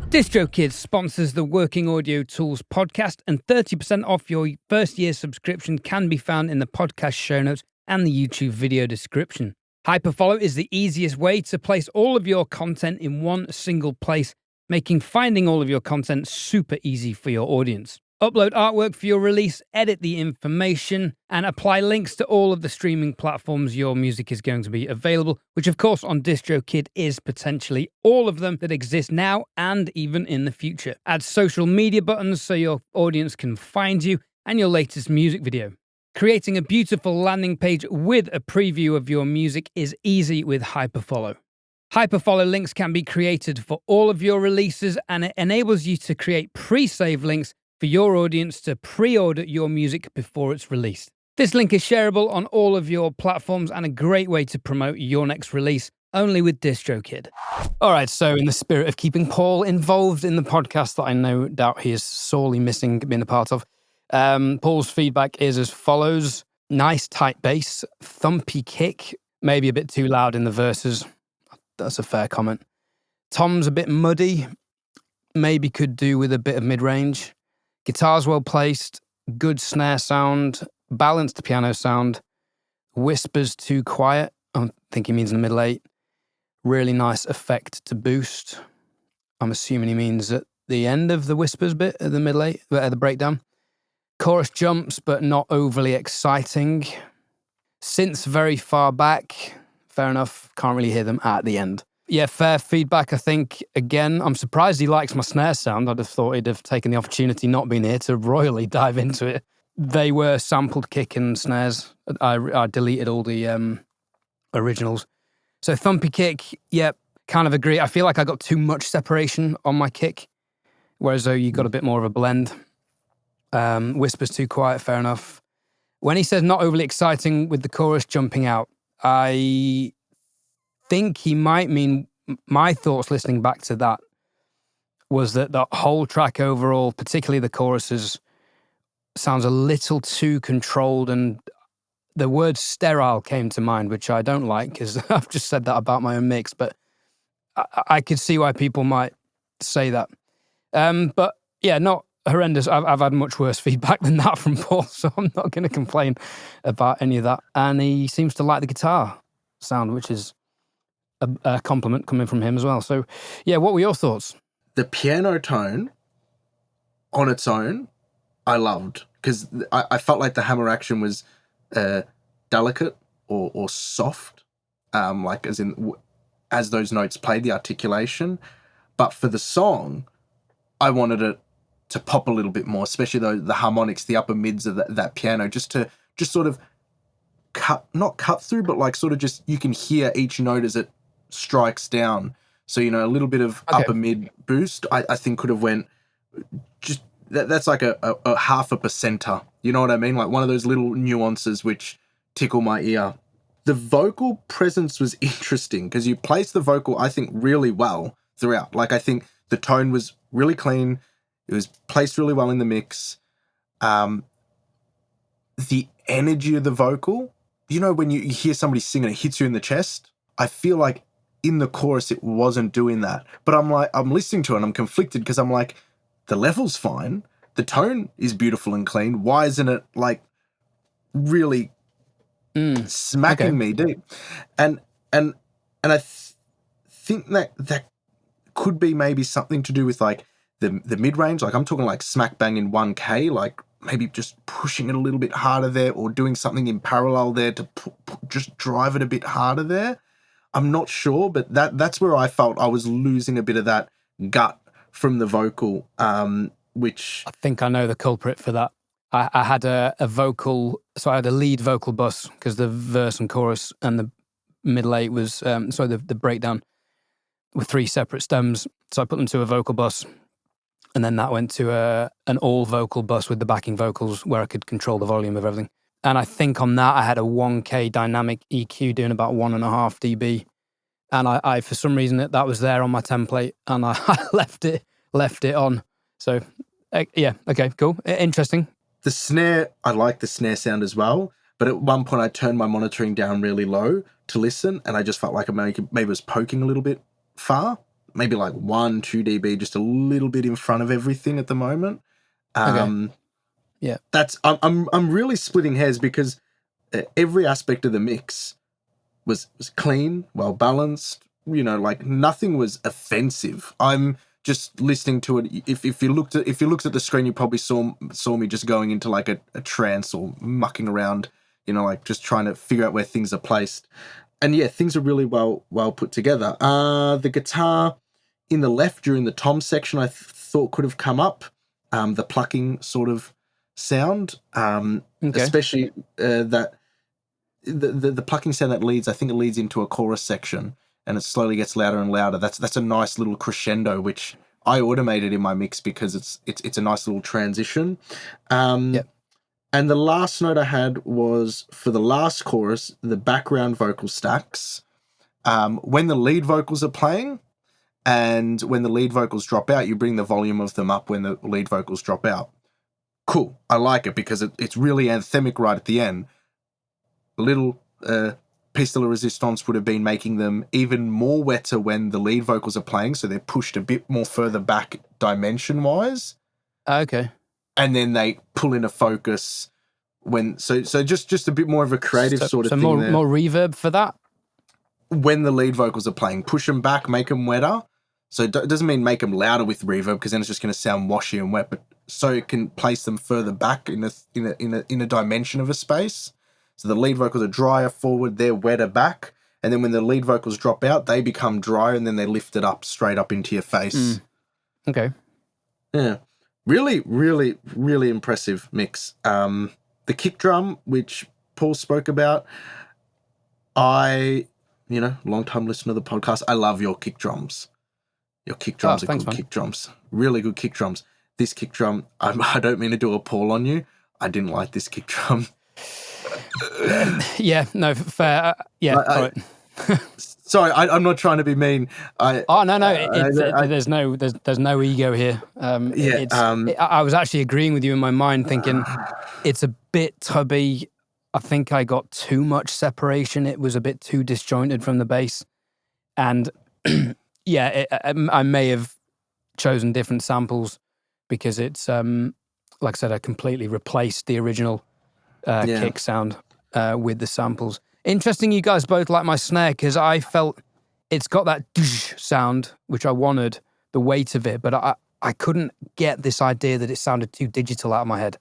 DistroKid sponsors the Working Audio Tools podcast, and 30% off your first year subscription can be found in the podcast show notes and the YouTube video description. Hyperfollow is the easiest way to place all of your content in one single place, making finding all of your content super easy for your audience. Upload artwork for your release, edit the information, and apply links to all of the streaming platforms your music is going to be available, which of course on DistroKid is potentially all of them that exist now and even in the future. Add social media buttons so your audience can find you and your latest music video. Creating a beautiful landing page with a preview of your music is easy with Hyperfollow. Hyperfollow links can be created for all of your releases, and it enables you to create pre-save links for your audience to pre-order your music before it's released. This link is shareable on all of your platforms and a great way to promote your next release, only with DistroKid. All right, so in the spirit of keeping Paul involved in the podcast that I no doubt he is sorely missing being a part of, Paul's feedback is as follows. Nice tight bass, thumpy kick, maybe a bit too loud in the verses. That's a fair comment. Tom's a bit muddy, maybe could do with a bit of mid-range. Guitar's well placed, good snare sound, balanced piano sound. Whispers too quiet, I think he means in the middle 8. Really nice effect to boost. I'm assuming he means at the end of the whispers bit, at the middle 8, at the breakdown. Chorus jumps, but not overly exciting. Synths very far back. Fair enough. Can't really hear them at the end. Yeah, fair feedback, I think. Again, I'm surprised he likes my snare sound. I'd have thought he'd have taken the opportunity not being here to royally dive into it. They were sampled kick and snares. I deleted all the originals. So thumpy kick, yep, kind of agree. I feel like I got too much separation on my kick, whereas though you got a bit more of a blend. Whispers too quiet, fair enough. When he says not overly exciting with the chorus jumping out, I think he might mean, my thoughts listening back to that was that the whole track overall, particularly the choruses, sounds a little too controlled, and the word sterile came to mind, which I don't like because I've just said that about my own mix, but I could see why people might say that. But yeah, not horrendous. I've had much worse feedback than that from Paul, so I'm not going to complain about any of that. And he seems to like the guitar sound, which is a compliment coming from him as well. So yeah, what were your thoughts? The piano tone on its own, I loved, because I felt like the hammer action was delicate or soft, like as those notes played, the articulation. But for the song, I wanted it to pop a little bit more, especially the harmonics, the upper mids of that piano, just sort of not cut through, but like sort of just, you can hear each note as it strikes down. So, a little bit of upper mid boost, I think could have went just, that's like a 0.5%. You know what I mean? Like one of those little nuances which tickle my ear. The vocal presence was interesting because you placed the vocal, I think, really well throughout. Like I think the tone was really clean. It was placed really well in the mix. The energy of the vocal, when you hear somebody sing and it hits you in the chest, I feel like in the chorus it wasn't doing that. But I'm listening to it and I'm conflicted because I'm like, the level's fine. The tone is beautiful and clean. Why isn't it like really smacking me deep? And I think that could be maybe something to do with like the mid-range. Like I'm talking like smack bang in 1K, like maybe just pushing it a little bit harder there or doing something in parallel there to just drive it a bit harder there. I'm not sure, but that's where I felt I was losing a bit of that gut from the vocal, which... I think I know the culprit for that. I had a vocal, so I had a lead vocal bus because the verse and chorus and the middle 8 was, the breakdown were 3 separate stems. So I put them to a vocal bus, and then that went to an all vocal bus with the backing vocals where I could control the volume of everything. And I think on that I had a 1K dynamic EQ doing about 1.5 dB. And I for some reason that was there on my template, and I left it on. So yeah, okay, cool, interesting. The snare, I like the snare sound as well, but at one point I turned my monitoring down really low to listen, and I just felt like maybe it was poking a little bit far, maybe like 1-2 dB, just a little bit in front of everything at the moment. Yeah, that's I'm really splitting hairs because every aspect of the mix was clean, well balanced. Like nothing was offensive. I'm just listening to it. If you looked at the screen, you probably saw me just going into like a trance or mucking around, like just trying to figure out where things are placed. And yeah, things are really well put together. The guitar in the left during the tom section, I thought could have come up. The plucking sort of sound, especially that the plucking sound that leads. I think it leads into a chorus section, and it slowly gets louder and louder. That's a nice little crescendo, which I automated in my mix because it's a nice little transition. Yep. And the last note I had was for the last chorus, the background vocal stacks. When the lead vocals are playing and when the lead vocals drop out, you bring the volume of them up when the lead vocals drop out. cool. I like it because it's really anthemic right at the end. A little piece de la resistance would have been making them even more wetter when the lead vocals are playing, so they're pushed a bit more further back dimension-wise. Okay. And then they pull in a focus when so just a bit more of a creative sort of thing more there. more reverb for that. When the lead vocals are playing, push them back, make them wetter. So it doesn't mean make them louder with reverb because then it's just going to sound washy and wet. But so it can place them further back in a dimension of a space. So the lead vocals are drier forward, they're wetter back, and then when the lead vocals drop out, they become drier, and then they lift it up straight up into your face. Okay. Yeah, really, really, really impressive mix. The kick drum, which Paul spoke about, long time listener of the podcast, I love your kick drums. Your kick drums are good kick drums. Really good kick drums. This kick drum, I don't mean to do a Paul on you. I didn't like this kick drum. Yeah, no, fair. Right. Sorry, I'm not trying to be mean. There's no ego here. I was actually agreeing with you in my mind, thinking it's a bit tubby. I think I got too much separation. It was a bit too disjointed from the bass, and I may have chosen different samples because it's like I said, I completely replaced the original kick sound with the samples. Interesting, you guys both like my snare because I felt it's got that sound which I wanted, the weight of it, but I couldn't get this idea that it sounded too digital out of my head.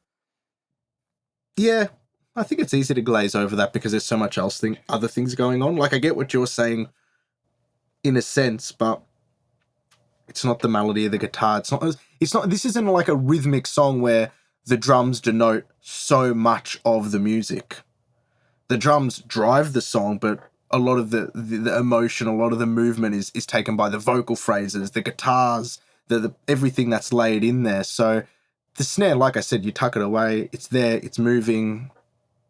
Yeah, I think it's easy to glaze over that because there's so much other things going on. Like I get what you're saying in a sense, but it's not the melody of the guitar. It's not. This isn't like a rhythmic song where the drums denote so much of the music. The drums drive the song, but a lot of the emotion, a lot of the movement is taken by the vocal phrases, the guitars, the everything that's laid in there. So the snare, like I said, you tuck it away, it's there, it's moving,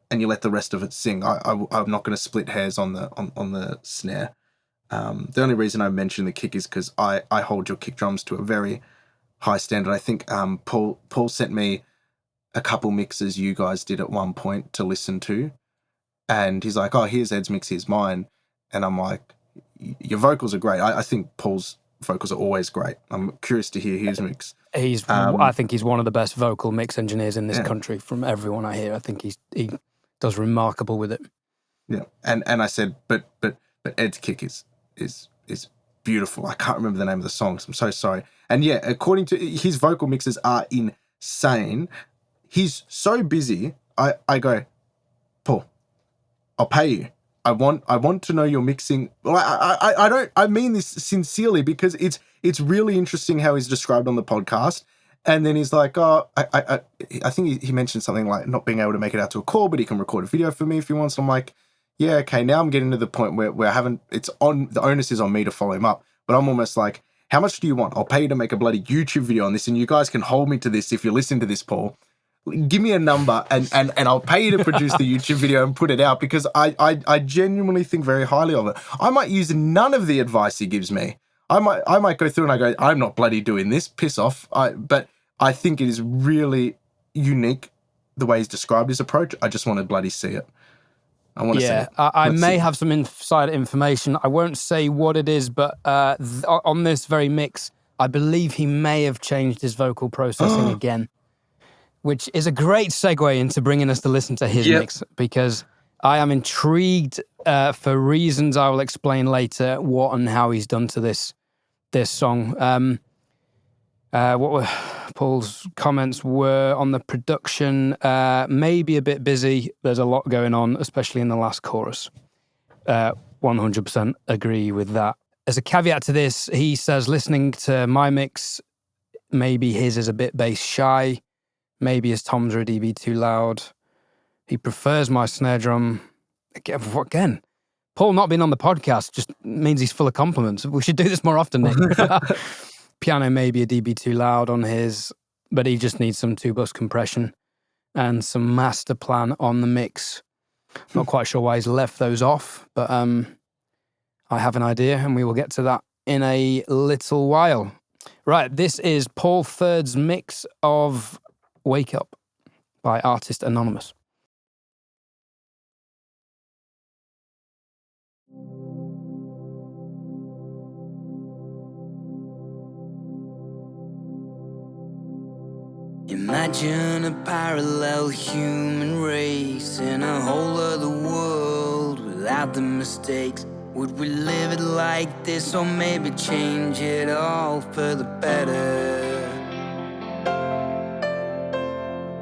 and you let the rest of it sing. I'm not going to split hairs on the snare. The only reason I mention the kick is because I hold your kick drums to a very high standard. I think Paul sent me a couple mixes you guys did at one point to listen to, and he's like, oh, here's Ed's mix, here's mine. And I'm like, your vocals are great. I think Paul's vocals are always great. I'm curious to hear his mix. I think he's one of the best vocal mix engineers in this country from everyone I hear. I think he does remarkable with it. Yeah. And I said, but Ed's kick is beautiful. I can't remember the name of the song, so I'm so sorry. And yeah, according to his vocal mixes are insane. He's so busy. I go, Paul, I'll pay you. I want to know your mixing. Well, I mean this sincerely because it's really interesting how he's described on the podcast. And then he's like, oh, I think he mentioned something like not being able to make it out to a call, but he can record a video for me if he wants. I'm like, yeah, okay. Now I'm getting to the point where I haven't. The onus is on me to follow him up. But I'm almost like, how much do you want? I'll pay you to make a bloody YouTube video on this, and you guys can hold me to this if you listen to this, Paul. Give me a number and I'll pay you to produce the YouTube video and put it out because I genuinely think very highly of it. I might use none of the advice he gives me. I might go through and I go, I'm not bloody doing this, piss off. But I think it is really unique the way he's described his approach. I just want to bloody see it. I want to see it. I may have some inside information. I won't say what it is, but on this very mix, I believe he may have changed his vocal processing again. Which is a great segue into bringing us to listen to his mix, because I am intrigued for reasons I will explain later what and how he's done to this song. What were Paul's comments were on the production, maybe a bit busy. There's a lot going on, especially in the last chorus. 100% agree with that. As a caveat to this, he says listening to my mix, maybe his is a bit bass shy. Maybe his toms are a dB too loud. He prefers my snare drum. Again, Paul not being on the podcast just means he's full of compliments. We should do this more often, Nick. Piano may be a dB too loud on his, but he just needs some 2-bus compression and some master plan on the mix. Not quite sure why he's left those off, but I have an idea, and we will get to that in a little while. Right, this is Paul Third's mix of Wake Up. by Artist Anonymous. Imagine a parallel human race in a whole other world without the mistakes. Would we live it like this, or maybe change it all for the better?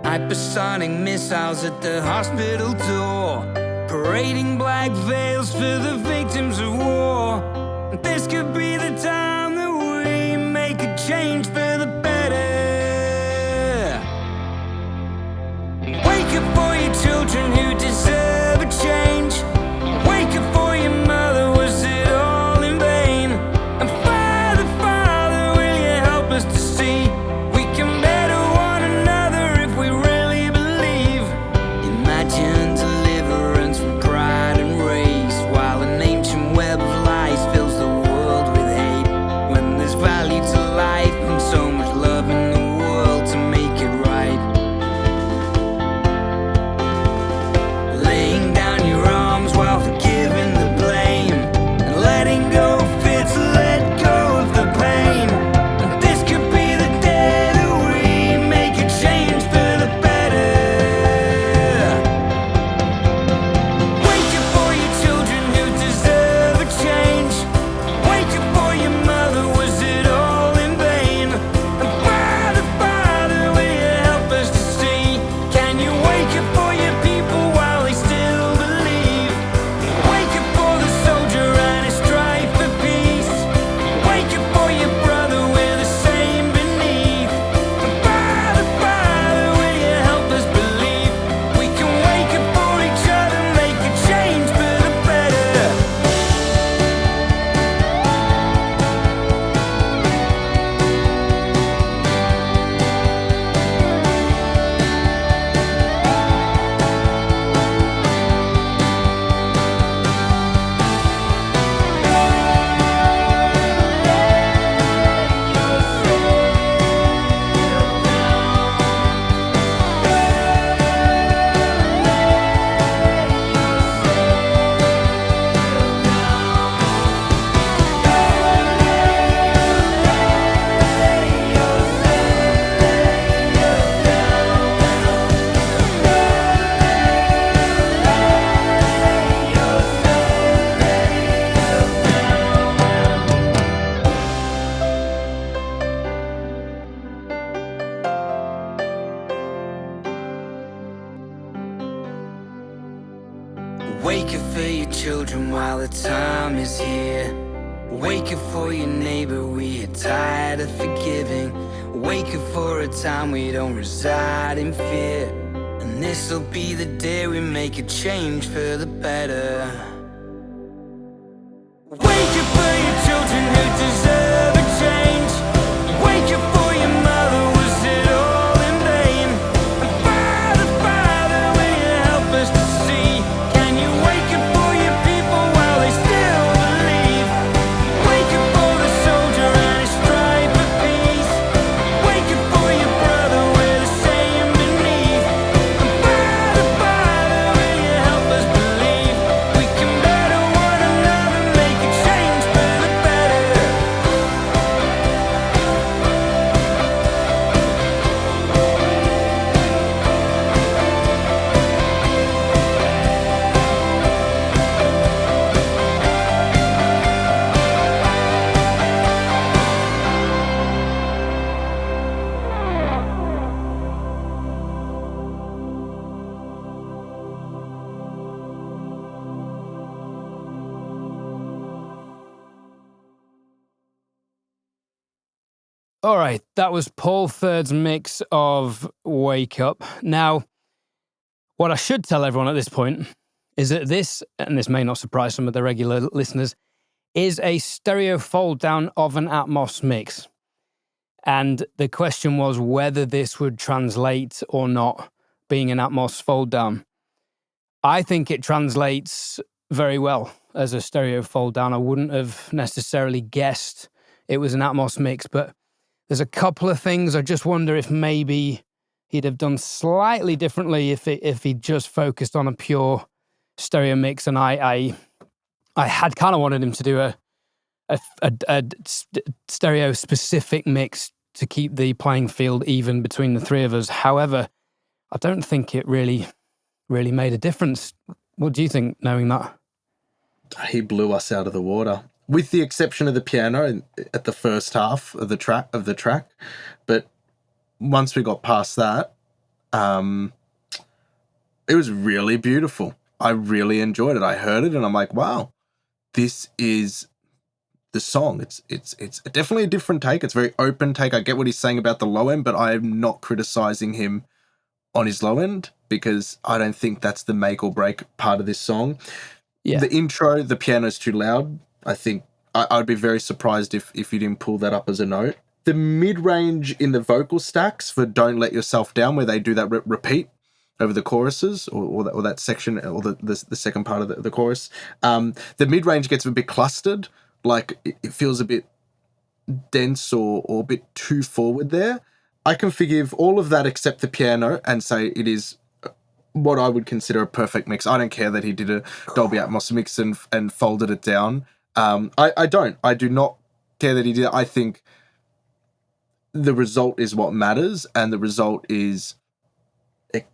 Hypersonic missiles at the hospital door, parading black veils for the victims of war. This could be the time that we make a change for the better. Wake up for your children who deserve a change. Wake up for your mother, was it all in vain? And Father, Father, will you help us to see we can better one another if we really believe? Imagine deliverance from pride and race, while an ancient web of lies fills the world with hate. When there's value to life and so much love in the world to make it right. Laying down your arms while forgiving the blame, and letting go of fear to let go of the pain. And this could be the day that we make a change for the better. Wake up for your children who deserve a change. Wake up for your mother, was it all in vain? And Father, Father, will you help us to see? Can you wake up for your people while they still believe? Wake up for the soldier and his strive for peace. Wake up for your brother with the same beneath. And Father, Father, will you help us believe we can wake up for each other, make a change for the better? Wake up for your children while the time is here. Wake up for your neighbor, we are tired of forgiving. Wake up for a time we don't reside in fear. And this'll be the day we make a change for the better. Wake up for your children who deserve a change. Wake up for your mother, was it all in vain? And Father, Father, will you help us to see? Can you wake up for your people while they still believe? Wake up for the soldier and his strive for peace. Wake up for your brother with the same beneath. And Father, Father, will you help us believe we can better one another, make a change for the better? All right, that was Paul Third's mix of Wake Up. Now, what I should tell everyone at this point is that this, and this may not surprise some of the regular listeners, is a stereo fold down of an Atmos mix. And the question was whether this would translate or not, being an Atmos fold down. I think it translates very well as a stereo fold down. I wouldn't have necessarily guessed it was an Atmos mix, but there's a couple of things I just wonder if maybe he'd have done slightly differently if he just focused on a pure stereo mix. And I had kind of wanted him to do a stereo specific mix to keep the playing field even between the three of us. However, I don't think it really made a difference. What do you think, knowing that? He blew us out of the water, with the exception of the piano at the first half of the track. But once we got past that, it was really beautiful. I really enjoyed it. I heard it and I'm like, wow, this is the song. It's definitely a different take. It's a very open take. I get what he's saying about the low end, but I'm not criticizing him on his low end because I don't think that's the make or break part of this song. Yeah. The intro, the piano's too loud. I think I'd be very surprised if you didn't pull that up as a note. The mid-range in the vocal stacks for Don't Let Yourself Down, where they do that repeat over the choruses or that section or the second part of the chorus, the mid-range gets a bit clustered. Like it feels a bit dense or a bit too forward there. I can forgive all of that except the piano and say it is what I would consider a perfect mix. I don't care that he did a Dolby Atmos mix and folded it down. I do not care that he did it. I think the result is what matters, and the result is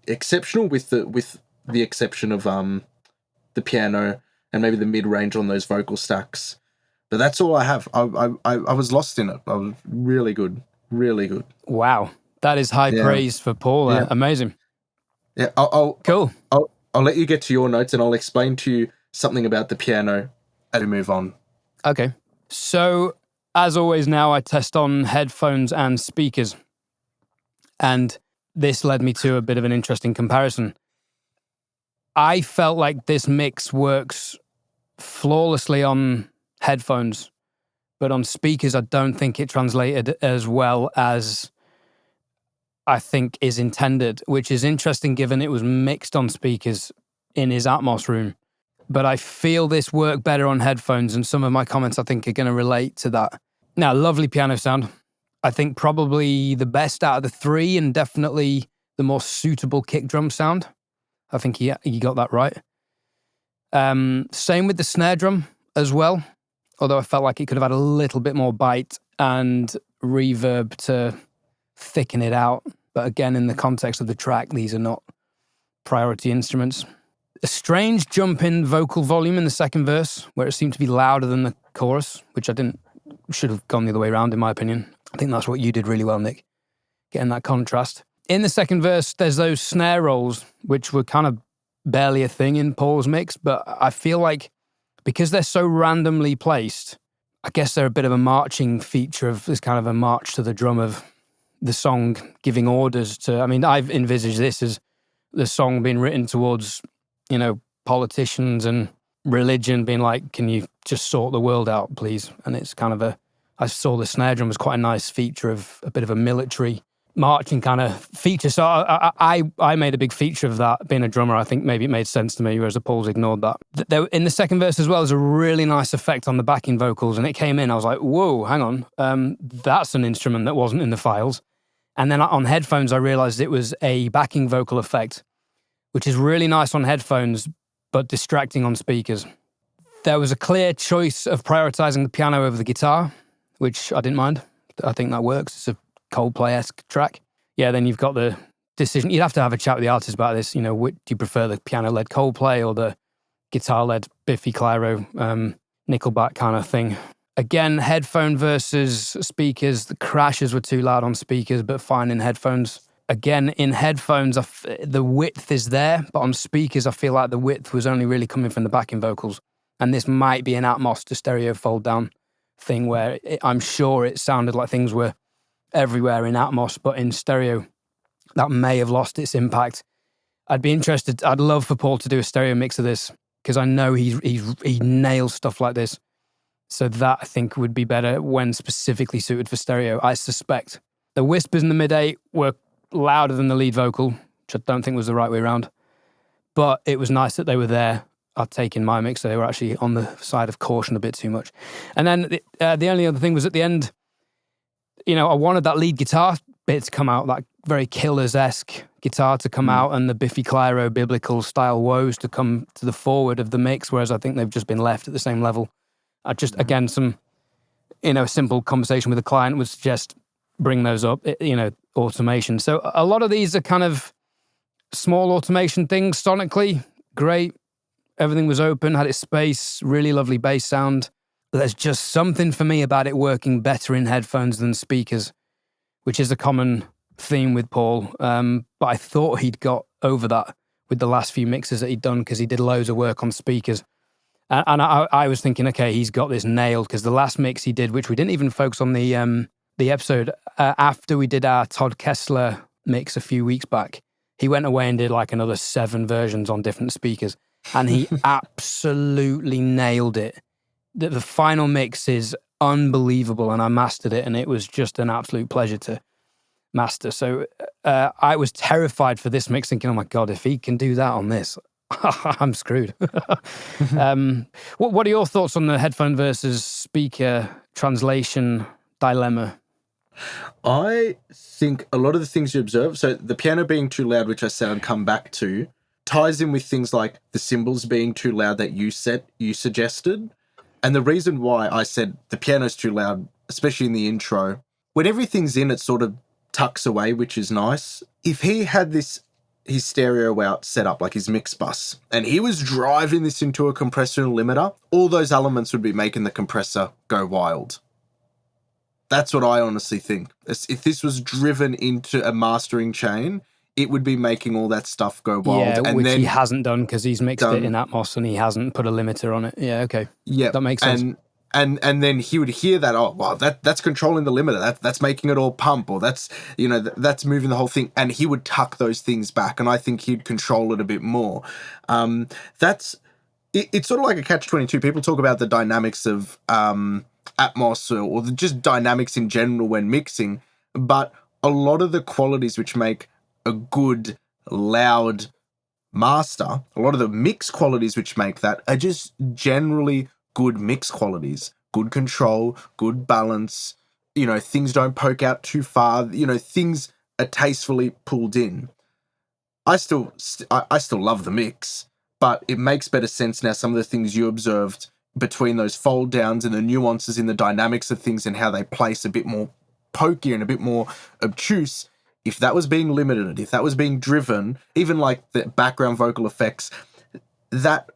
exceptional with the exception of the piano and maybe the mid-range on those vocal stacks. But that's all I have. I was lost in it. I was really good. Really good. Wow. That is high praise for Paul. Yeah. Amazing. Yeah. Cool. I'll let you get to your notes and I'll explain to you something about the piano as we move on. Okay. So, as always now, I test on headphones and speakers. And this led me to a bit of an interesting comparison. I felt like this mix works flawlessly on headphones, but on speakers, I don't think it translated as well as I think is intended, which is interesting given it was mixed on speakers in his Atmos room. But I feel this worked better on headphones, and some of my comments I think are going to relate to that. Now, lovely piano sound. I think probably the best out of the three, and definitely the more suitable kick drum sound. I think he got that right. Same with the snare drum as well, although I felt like it could have had a little bit more bite and reverb to thicken it out. But again, in the context of the track, these are not priority instruments. A strange jump in vocal volume in the second verse, where it seemed to be louder than the chorus, which should have gone the other way around, in my opinion. I think that's what you did really well, Nick, getting that contrast. In the second verse, there's those snare rolls, which were kind of barely a thing in Paul's mix, but I feel like because they're so randomly placed, I guess they're a bit of a marching feature of this kind of a march to the drum of the song giving orders to, I mean, I've envisaged this as the song being written towards, politicians and religion being like, can you just sort the world out, please? And it's kind of I saw the snare drum as quite a nice feature of a bit of a military marching kind of feature. So I made a big feature of that. Being a drummer, I think maybe it made sense to me, whereas Paul's ignored that. In the second verse as well, there's a really nice effect on the backing vocals, and it came in, I was like, whoa, hang on. That's an instrument that wasn't in the files. And then on headphones, I realized it was a backing vocal effect, which is really nice on headphones, but distracting on speakers. There was a clear choice of prioritizing the piano over the guitar, which I didn't mind. I think that works. It's a Coldplay-esque track. Yeah, then you've got the decision. You'd have to have a chat with the artist about this. Do you prefer the piano-led Coldplay or the guitar-led Biffy Clyro, Nickelback kind of thing? Again, headphone versus speakers. The crashes were too loud on speakers, but fine in headphones. Again, in headphones, the width is there, but on speakers, I feel like the width was only really coming from the backing vocals. And this might be an Atmos to stereo fold down thing where I'm sure it sounded like things were everywhere in Atmos, but in stereo, that may have lost its impact. I'd love for Paul to do a stereo mix of this, because I know he nails stuff like this. So that, I think, would be better when specifically suited for stereo, I suspect. The whispers in the mid-8 were louder than the lead vocal, which I don't think was the right way around. But it was nice that they were there. I'd take in my mix, so they were actually on the side of caution a bit too much. And then the only other thing was at the end, I wanted that lead guitar bits come out, that very Killers-esque guitar to come out, and the Biffy Clyro biblical style woes to come to the forward of the mix, whereas I think they've just been left at the same level. Again, some, simple conversation with the client would suggest bring those up, automation. So a lot of these are kind of small automation things. Sonically, great. Everything was open, had its space, really lovely bass sound. But there's just something for me about it working better in headphones than speakers, which is a common theme with Paul. But I thought he'd got over that with the last few mixes that he'd done, because he did loads of work on speakers. And I was thinking, okay, he's got this nailed, because the last mix he did, which we didn't even focus on the episode, after we did our Todd Kessler mix a few weeks back, he went away and did like another 7 versions on different speakers, and he absolutely nailed it. The final mix is unbelievable, and I mastered it, and it was just an absolute pleasure to master. So I was terrified for this mix, thinking, oh my God, if he can do that on this, I'm screwed. What are your thoughts on the headphone versus speaker translation dilemma? I think a lot of the things you observe, so the piano being too loud, which I said I'd come back to, ties in with things like the cymbals being too loud that you suggested. And the reason why I said the piano's too loud, especially in the intro, when everything's in, it sort of tucks away, which is nice. If he had his stereo out set up like his mix bus, and he was driving this into a compressor and limiter, all those elements would be making the compressor go wild. That's what I honestly think. If this was driven into a mastering chain, it would be making all that stuff go wild. Yeah, and which then he hasn't done, because he's mixed it in Atmos and he hasn't put a limiter on it. Yeah, okay. Yeah, that makes sense. And then he would hear that, oh, wow, that's controlling the limiter. That's making it all pump, or that's that's moving the whole thing. And he would tuck those things back, and I think he'd control it a bit more. It's sort of like a catch-22. People talk about the dynamics of Atmos or just dynamics in general when mixing, but a lot of the qualities which make a good loud master, a lot of the mix qualities which make that are just generally good mix qualities, good control, good balance, things don't poke out too far, things are tastefully pulled in. I still love the mix, but it makes better sense now, some of the things you observed between those fold downs and the nuances in the dynamics of things and how they place a bit more pokey and a bit more obtuse. If that was being limited, if that was being driven, even like the background vocal effects, that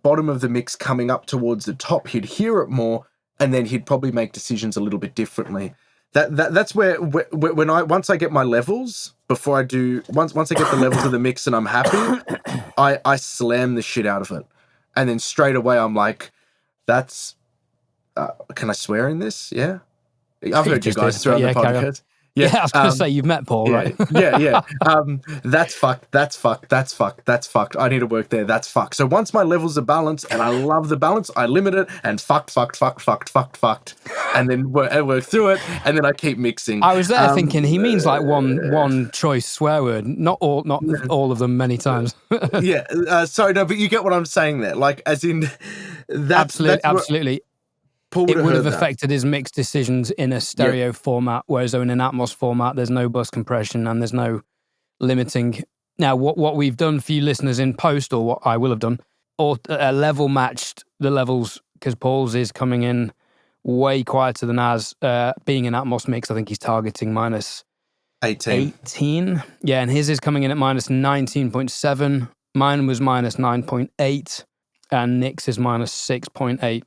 bottom of the mix coming up towards the top, he'd hear it more, and then he'd probably make decisions a little bit differently. That's where when once I get my levels, before I do, once I get the levels of the mix and I'm happy, I slam the shit out of it. And then straight away I'm like, that's, can I swear in this? Yeah. I've heard you guys throughout the podcast. Yeah, I was going to say, you've met Paul, right? Yeah. That's fucked. I need to work there. That's fucked. So once my levels are balanced, and I love the balance, I limit it and fucked. And then work through it, and then I keep mixing. I was there thinking, he means like one choice swear word, not all of them many times. Yeah. Sorry, no, but you get what I'm saying there. Like, as in, absolutely. It would have affected his mix decisions in a stereo format, whereas in an Atmos format, there's no bus compression and there's no limiting. Now, what we've done for you listeners in post, or what I will have done, or level matched the levels, because Paul's is coming in way quieter than ours. Being an Atmos mix, I think he's targeting minus 18. Yeah, and his is coming in at minus 19.7. Mine was minus 9.8, and Nick's is minus 6.8.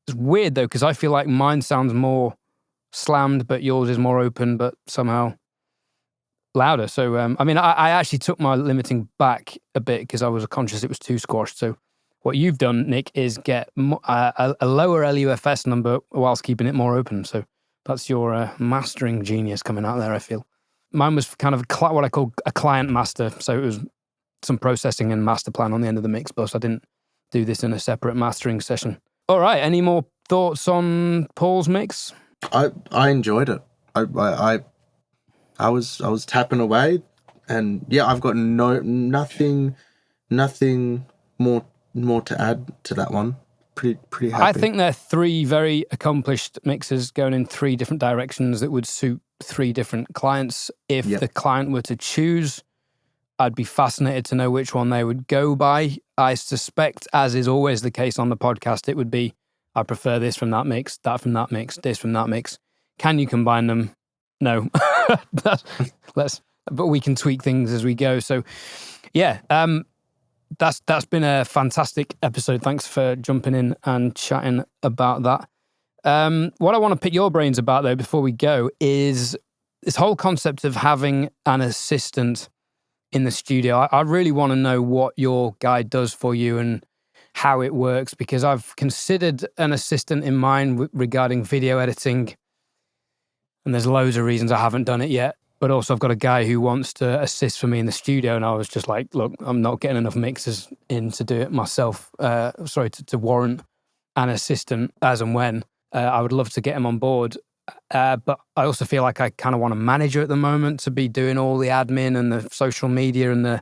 It's weird though, because I feel like mine sounds more slammed, but yours is more open, but somehow louder. So, I actually took my limiting back a bit because I was conscious it was too squashed. So what you've done, Nick, is get a lower LUFS number whilst keeping it more open. So that's your mastering genius coming out there, I feel. Mine was kind of what I call a client master. So it was some processing and master plan on the end of the mix bus. I didn't do this in a separate mastering session. All right. Any more thoughts on Paul's mix? I enjoyed it. I was tapping away, and yeah, I've got nothing more to add to that one. Pretty happy. I think they're 3 very accomplished mixes going in 3 different directions that would suit 3 different clients. If Yep. the client were to choose, I'd be fascinated to know which one they would go by. I suspect, as is always the case on the podcast, it would be, I prefer this from that mix, that from that mix, this from that mix. Can you combine them? No. But we can tweak things as we go. So yeah, that's been a fantastic episode. Thanks for jumping in and chatting about that. What I want to pick your brains about, though, before we go, is this whole concept of having an assistant in the studio. I really want to know what your guy does for you and how it works, because I've considered an assistant in mind regarding video editing, and there's loads of reasons I haven't done it yet. But also I've got a guy who wants to assist for me in the studio, and I was just like, look, I'm not getting enough mixers in to do it myself. To warrant an assistant as and when. I would love to get him on board. But I also feel like I kind of want a manager at the moment to be doing all the admin and the social media and the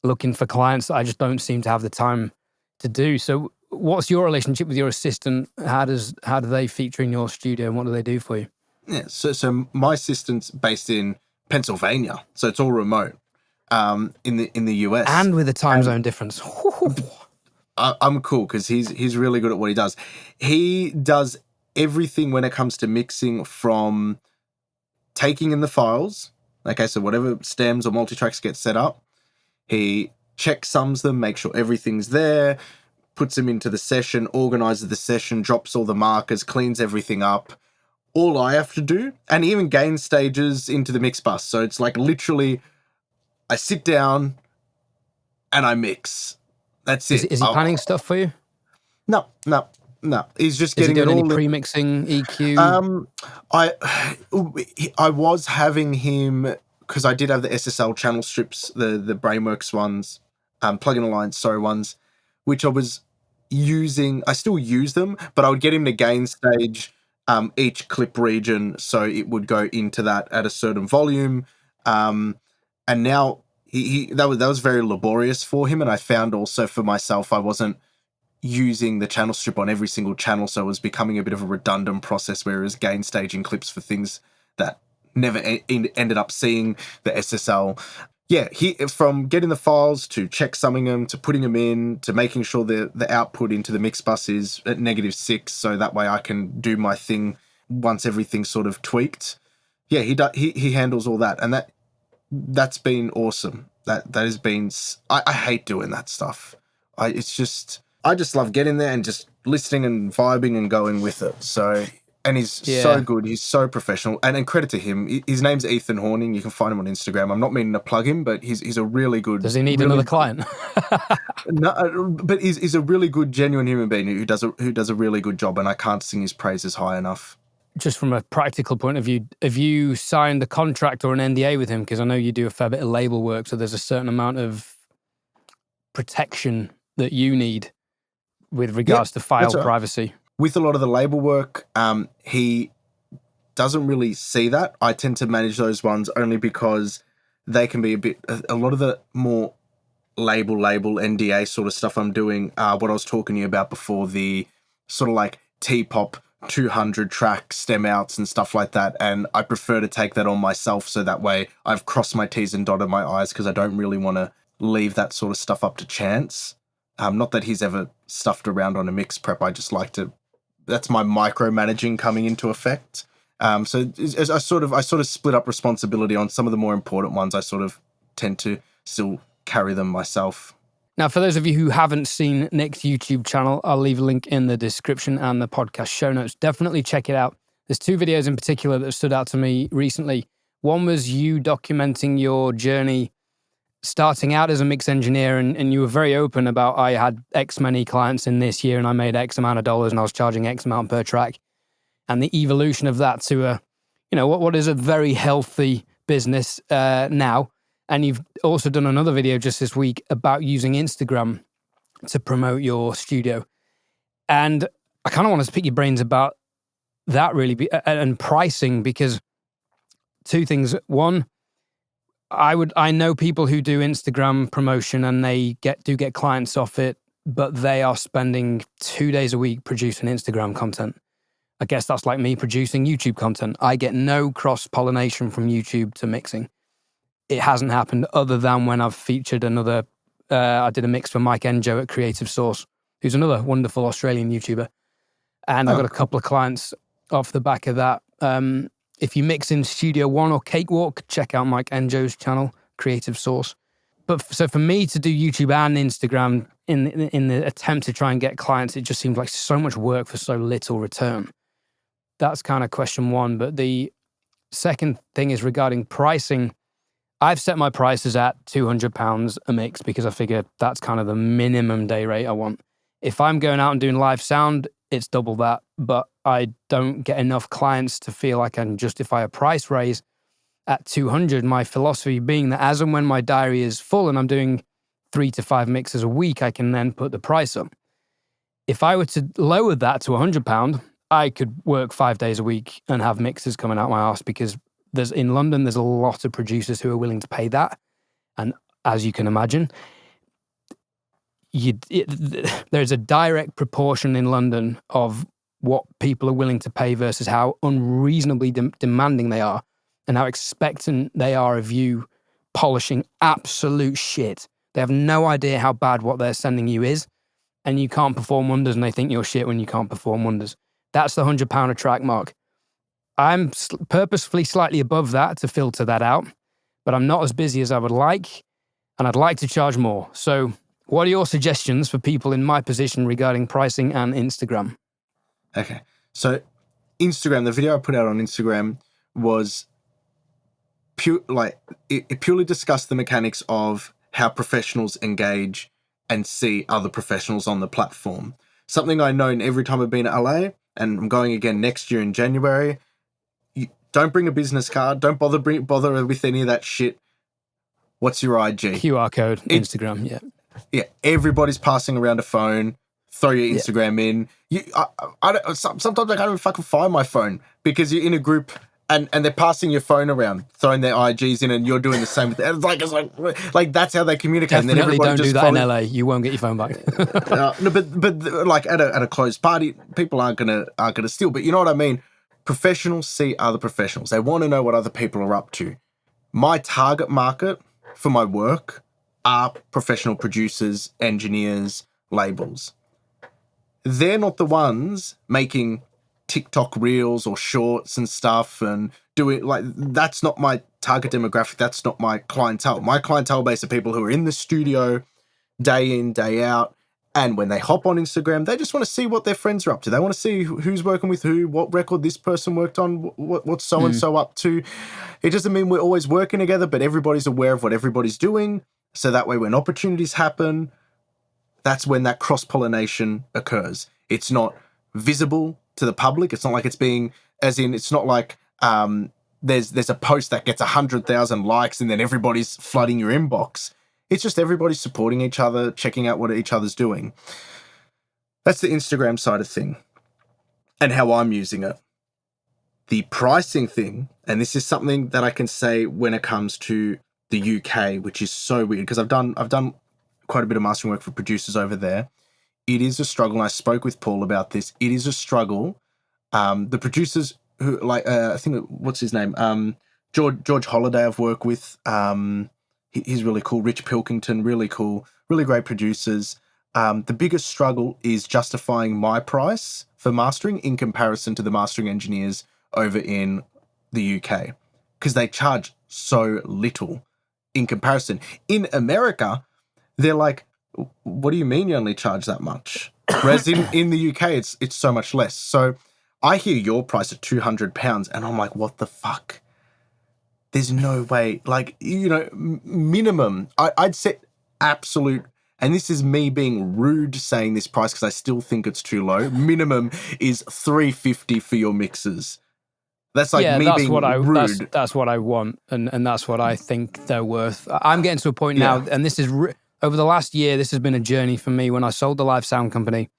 looking for clients that I just don't seem to have the time to do. So what's your relationship with your assistant? How do they feature in your studio, and what do they do for you? Yeah, so my assistant's based in Pennsylvania, so it's all remote. In the US, And with the time zone difference. I'm cool because he's really good at what he does. He does everything when it comes to mixing, from taking in the files. Okay, so whatever stems or multitracks get set up, he checksums them, makes sure everything's there, puts them into the session, organizes the session, drops all the markers, cleans everything up. All I have to do, and even gain stages into the mix bus. So it's like literally, I sit down and I mix. That's it. Is he planning stuff for you? No. He's just Is he getting doing it any all. pre-mixing, EQ? I was having him, because I did have the SSL channel strips, the Brainworks ones, Plugin Alliance, ones, which I was using. I still use them, but I would get him to gain stage each clip region, so it would go into that at a certain volume. And now that was very laborious for him, and I found also for myself I wasn't using the channel strip on every single channel, so it was becoming a bit of a redundant process, whereas gain staging clips for things that never ended up seeing the SSL. Yeah, from getting the files to checksumming them to putting them in to making sure the output into the mix bus is at -6, so that way I can do my thing once everything's sort of tweaked. Yeah, he handles all that, and that's been awesome. That has been. I hate doing that stuff. I just love getting there and just listening and vibing and going with it. So. And he's so good. He's so professional. And credit to him. His name's Ethan Horning. You can find him on Instagram. I'm not meaning to plug him, but he's a really good... Does he need another client? No, but he's a really good, genuine human being who does a really good job, and I can't sing his praises high enough. Just from a practical point of view, have you signed a contract or an NDA with him? Because I know you do a fair bit of label work, so there's a certain amount of protection that you need with regards to file privacy. With a lot of the label work, he doesn't really see that. I tend to manage those ones only because they can be a lot of the more label NDA sort of stuff I'm doing, what I was talking to you about before, the sort of like T-pop 200 track stem outs and stuff like that. And I prefer to take that on myself, so that way I've crossed my T's and dotted my I's, because I don't really want to leave that sort of stuff up to chance. Not that he's ever stuffed around on a mix prep. I just like to... That's my micromanaging coming into effect. So I sort of split up responsibility on some of the more important ones. I sort of tend to still carry them myself. Now, for those of you who haven't seen Nick's YouTube channel, I'll leave a link in the description and the podcast show notes. Definitely check it out. There's 2 videos in particular that stood out to me recently. One was you documenting your journey starting out as a mix engineer, and you were very open about, I had X many clients in this year and I made X amount of dollars and I was charging X amount per track, and the evolution of that to what is a very healthy business now. And you've also done another video just this week about using Instagram to promote your studio. And I kind of want to pick your brains about that really, and pricing, because 2 things. One, I know people who do Instagram promotion and they do get clients off it, but they are spending 2 days a week producing Instagram content. I guess that's like me producing YouTube content. I get no cross-pollination from YouTube to mixing. It hasn't happened other than when I've featured another, I did a mix for Mike Enjo at Creative Source, who's another wonderful Australian YouTuber. And I got a couple of clients off the back of that. If you mix in Studio One or Cakewalk, check out Mike Enjo's channel, Creative Source. But so for me to do YouTube and Instagram in the attempt to try and get clients, it just seems like so much work for so little return. That's kind of question one. But the second thing is regarding pricing. I've set my prices at £200 a mix because I figure that's kind of the minimum day rate I want. If I'm going out and doing live sound, it's double that, but I don't get enough clients to feel like I can justify a price raise at 200. My philosophy being that as and when my diary is full and I'm doing 3 to 5 mixes a week, I can then put the price up. If I were to lower that to £100, I could work 5 days a week and have mixes coming out my arse, because in London, there's a lot of producers who are willing to pay that. And as you can imagine, there's a direct proportion in London of what people are willing to pay versus how unreasonably demanding they are and how expectant they are of you polishing absolute shit. They have no idea how bad what they're sending you is, and you can't perform wonders, and they think you're shit when you can't perform wonders. That's the £100 a track mark. I'm purposefully slightly above that to filter that out, but I'm not as busy as I would like, and I'd like to charge more. So what are your suggestions for people in my position regarding pricing and Instagram? Okay. So Instagram, the video I put out on Instagram was it purely discussed the mechanics of how professionals engage and see other professionals on the platform. Something I know every time I've been to LA, and I'm going again next year in January. Don't bring a business card. Don't bother with any of that shit. What's your IG? QR code, Instagram, yeah. Yeah, everybody's passing around a phone. Throw your Instagram in. Sometimes I can't even fucking find my phone because you're in a group and they're passing your phone around, throwing their IGs in, and you're doing the same. It's like that's how they communicate. Definitely and then everybody don't just do that in LA. You won't get your phone back. No, but like at a closed party, people aren't gonna steal. But you know what I mean. Professionals see other professionals. They want to know what other people are up to. My target market for my work are professional producers, engineers, labels. They're not the ones making TikTok reels or shorts and stuff and doing that's not my target demographic. That's not my clientele. My clientele base are people who are in the studio day in, day out. And when they hop on Instagram, they just want to see what their friends are up to. They want to see who's working with who, what record this person worked on, what's so-and-so up to. It doesn't mean we're always working together, but everybody's aware of what everybody's doing. So that way when opportunities happen, that's when that cross-pollination occurs. It's not visible to the public. It's not like it's not like there's a post that gets 100,000 likes and then everybody's flooding your inbox. It's just everybody supporting each other, checking out what each other's doing. That's the Instagram side of thing and how I'm using it. The pricing thing, and this is something that I can say when it comes to the UK, which is so weird because I've done quite a bit of mastering work for producers over there. It is a struggle, and I spoke with Paul about this. It is a struggle. The producers who, I think, what's his name? George Holiday I've worked with. He's really cool. Rich Pilkington, really cool. Really great producers. The biggest struggle is justifying my price for mastering in comparison to the mastering engineers over in the UK because they charge so little in comparison. In America, they're like, what do you mean you only charge that much? Whereas in the UK, it's so much less. So I hear your price at £200 and I'm like, what the fuck? There's no way, minimum. I'd set absolute, and this is me being rude saying this price because I still think it's too low. Minimum is $350 for your mixes. That's being rude. That's what I want, and that's what I think they're worth. I'm getting to a point now, and this is over the last year. This has been a journey for me. When I sold the live sound company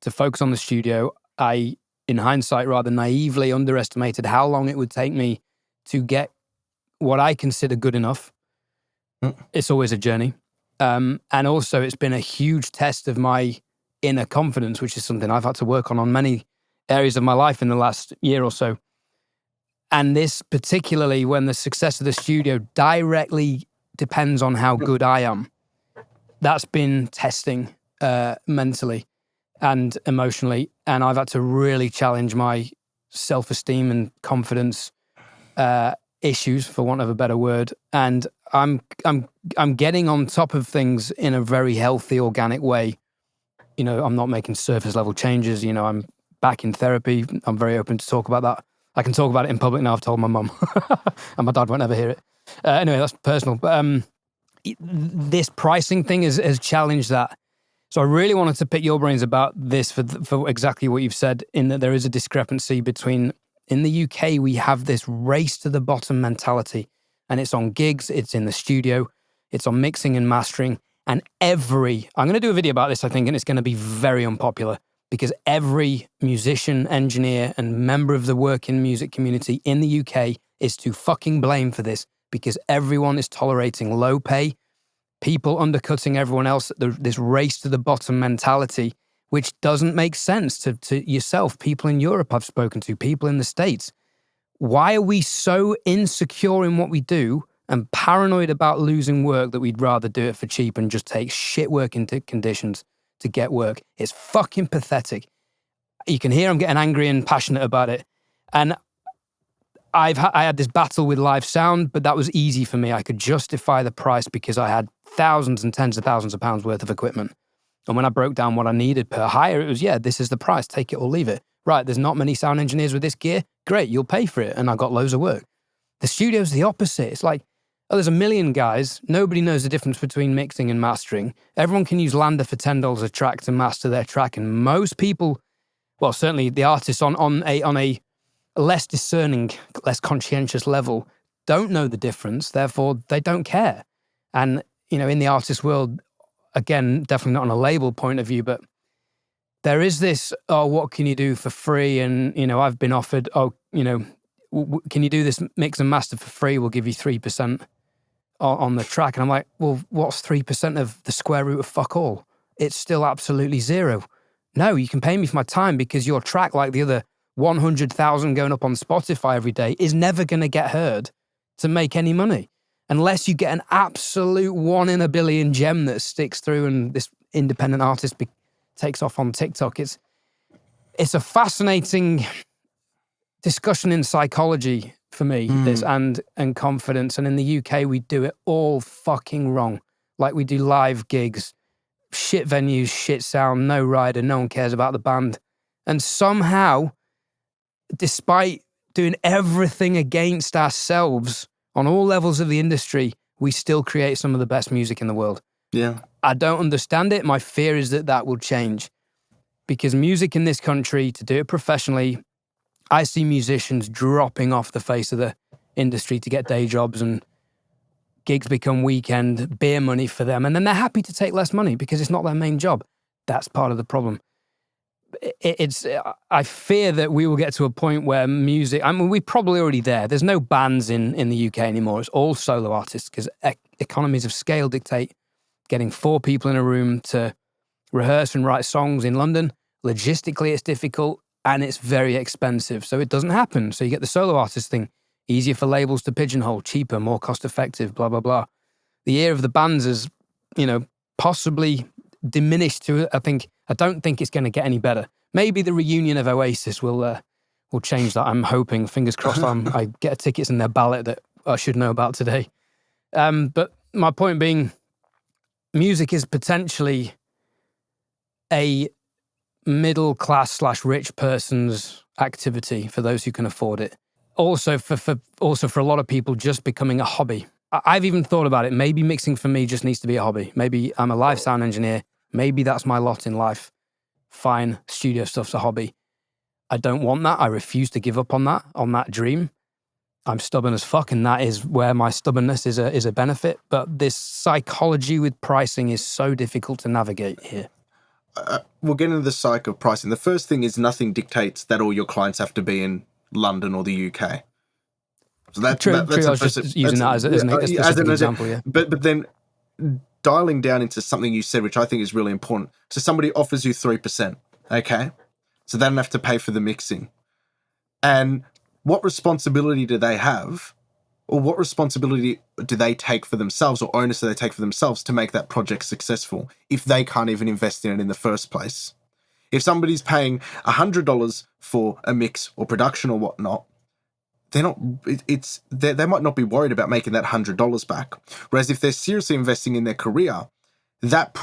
to focus on the studio, I, in hindsight, rather naively underestimated how long it would take me to get what I consider good enough. It's always a journey. And also it's been a huge test of my inner confidence, which is something I've had to work on many areas of my life in the last year or so. And this particularly when the success of the studio directly depends on how good I am. That's been testing mentally and emotionally. And I've had to really challenge my self-esteem and confidence issues, for want of a better word. And I'm getting on top of things in a very healthy, organic way. You know, I'm not making surface level changes. You know, I'm back in therapy. I'm very open to talk about that. I can talk about it in public now. I've told my mum, and my dad won't ever hear it. Anyway, that's personal. But this pricing thing has challenged that. So I really wanted to pick your brains about this for exactly what you've said, in that there is a discrepancy between, in the UK, we have this race to the bottom mentality, and it's on gigs, it's in the studio, it's on mixing and mastering, and I'm going to do a video about this, I think, and it's going to be very unpopular, because every musician, engineer, and member of the working music community in the UK is to fucking blame for this, because everyone is tolerating low pay, people undercutting everyone else, this race to the bottom mentality, which doesn't make sense to yourself, people in Europe I've spoken to, people in the States. Why are we so insecure in what we do and paranoid about losing work that we'd rather do it for cheap and just take shit working conditions to get work? It's fucking pathetic. You can hear I'm getting angry and passionate about it. And I had this battle with live sound, but that was easy for me. I could justify the price because I had thousands and tens of thousands of pounds worth of equipment. And when I broke down what I needed per hire, it was, yeah, this is the price, take it or leave it. Right, there's not many sound engineers with this gear. Great, you'll pay for it. And I got loads of work. The studio's the opposite. It's like, oh, there's a million guys. Nobody knows the difference between mixing and mastering. Everyone can use Lander for $10 a track to master their track. And most people, well, certainly the artists on a less discerning, less conscientious level, don't know the difference. Therefore, they don't care. And, you know, in the artist world, again, definitely not on a label point of view, but there is this, oh, what can you do for free? And, you know, I've been offered, oh, you know, can you do this mix and master for free? We'll give you 3% on the track. And I'm like, well, what's 3% of the square root of fuck all? It's still absolutely zero. No, you can pay me for my time, because your track, like the other 100,000 going up on Spotify every day, is never going to get heard to make any money. Unless you get an absolute 1 in a billion gem that sticks through and this independent artist takes off on TikTok. It's a fascinating discussion in psychology for me, this, and confidence. And in the UK, we do it all fucking wrong. Like, we do live gigs, shit venues, shit sound, no rider, no one cares about the band. And somehow, despite doing everything against ourselves on all levels of the industry, we still create some of the best music in the world. Yeah. I don't understand it. My fear is that will change, because music in this country, to do it professionally, I see musicians dropping off the face of the industry to get day jobs, and gigs become weekend beer money for them. And then they're happy to take less money because it's not their main job. That's part of the problem. I fear that we will get to a point where music, I mean, we're probably already there. There's no bands in the UK anymore. It's all solo artists, because economies of scale dictate getting 4 people in a room to rehearse and write songs in London. Logistically, it's difficult and it's very expensive. So it doesn't happen. So you get the solo artist thing. Easier for labels to pigeonhole, cheaper, more cost effective, blah, blah, blah. The ear of the bands is, you know, possibly diminished to, I don't think it's going to get any better. Maybe the reunion of Oasis will change that. I'm hoping, fingers crossed, I get tickets in their ballot that I should know about today. But my point being, music is potentially a middle class / rich person's activity for those who can afford it. Also for a lot of people, just becoming a hobby. I've even thought about it. Maybe mixing for me just needs to be a hobby. Maybe I'm a live sound engineer. Maybe that's my lot in life. Fine, studio stuff's a hobby. I don't want that. I refuse to give up on that dream. I'm stubborn as fuck, and that is where my stubbornness is a benefit. But this psychology with pricing is so difficult to navigate here. We'll get into the psych of pricing. The first thing is, nothing dictates that all your clients have to be in London or the UK. So that's true. I was just using that as a specific example. Yeah. But then dialing down into something you said, which I think is really important. So somebody offers you 3%, okay? So they don't have to pay for the mixing. And what responsibility do they have, or what responsibility do they take for themselves, or onus do they take for themselves to make that project successful if they can't even invest in it in the first place? If somebody's paying $100 for a mix or production or whatnot, they're not. They might not be worried about making that $100 back. Whereas if they're seriously investing in their career, that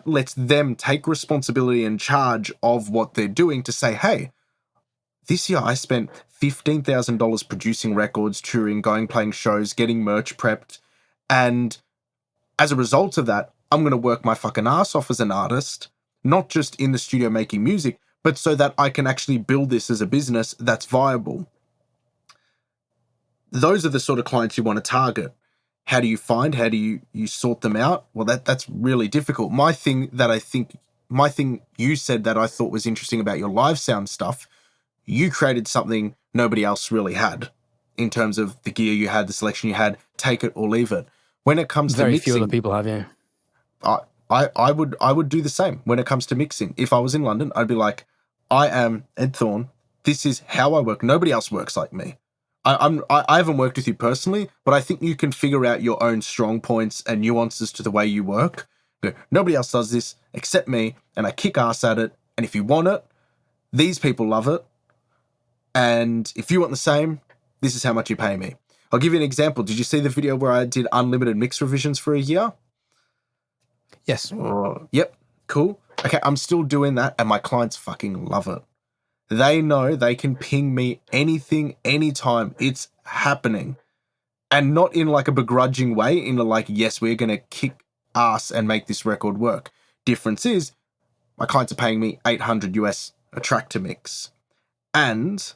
lets them take responsibility and charge of what they're doing to say, hey, this year I spent $15,000 producing records, touring, playing shows, getting merch prepped, and as a result of that, I'm going to work my fucking ass off as an artist, not just in the studio making music, but so that I can actually build this as a business that's viable. Those are the sort of clients you want to target. How do you sort them out? Well, that's really difficult. My thing you said that I thought was interesting about your live sound stuff, you created something nobody else really had in terms of the gear you had, the selection you had, take it or leave it. When it comes to mixing, very few other people have, yeah. I would do the same when it comes to mixing. If I was in London, I'd be like, I am Ed Thorne. This is how I work. Nobody else works like me. I haven't worked with you personally, but I think you can figure out your own strong points and nuances to the way you work. Nobody else does this except me, and I kick ass at it. And if you want it, these people love it. And if you want the same, this is how much you pay me. I'll give you an example. Did you see the video where I did unlimited mix revisions for a year? Yes. Yep. Cool. Okay, I'm still doing that, and my clients fucking love it. They know they can ping me anything, anytime. It's happening. And not in like a begrudging way, in a like, yes, we're going to kick ass and make this record work. Difference is, my clients are paying me $800 US a track to mix. And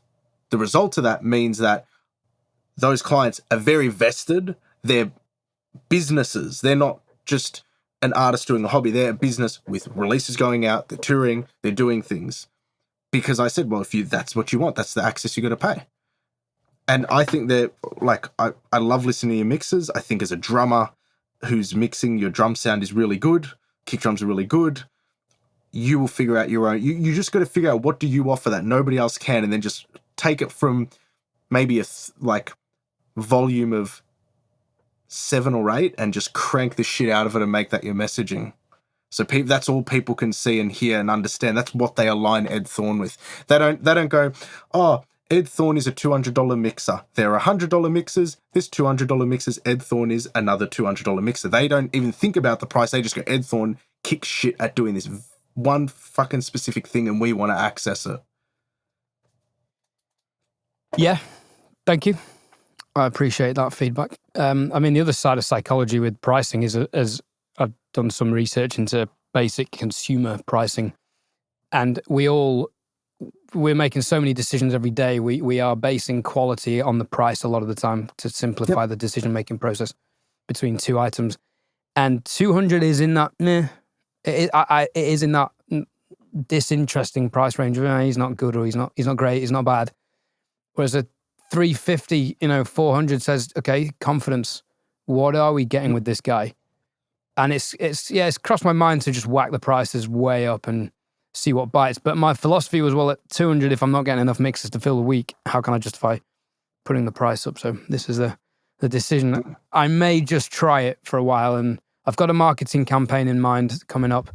the result of that means that those clients are very vested. They're businesses. They're not just an artist doing a hobby. They're a business with releases going out, they're touring, they're doing things. Because I said, well, if that's what you want, that's the access you got to pay. And I think that, like, I love listening to your mixes. I think as a drummer who's mixing, your drum sound is really good. Kick drums are really good. You will figure out your own. You just got to figure out what do you offer that nobody else can, and then just take it from maybe a volume of 7 or 8 and just crank the shit out of it and make that your messaging. So that's all people can see and hear and understand. That's what they align Ed Thorne with. They don't go, oh, Ed Thorne is a $200 mixer. There are $100 mixers. This $200 mixers, Ed Thorne is another $200 mixer. They don't even think about the price. They just go, Ed Thorne kicks shit at doing this one fucking specific thing, and we want to access it. Yeah, thank you. I appreciate that feedback. I mean, the other side of psychology with pricing is, as I've done some research into basic consumer pricing, and we're making so many decisions every day. We are basing quality on the price a lot of the time to simplify the decision-making process between two items. And 200 is in that, it is in that disinteresting price range. He's not good, or he's not great, he's not bad. Whereas a 350, 400 says, okay, confidence. What are we getting with this guy? And it's crossed my mind to just whack the prices way up and see what bites. But my philosophy was, well, at 200, if I'm not getting enough mixes to fill the week, how can I justify putting the price up? So this is the decision. I may just try it for a while, and I've got a marketing campaign in mind coming up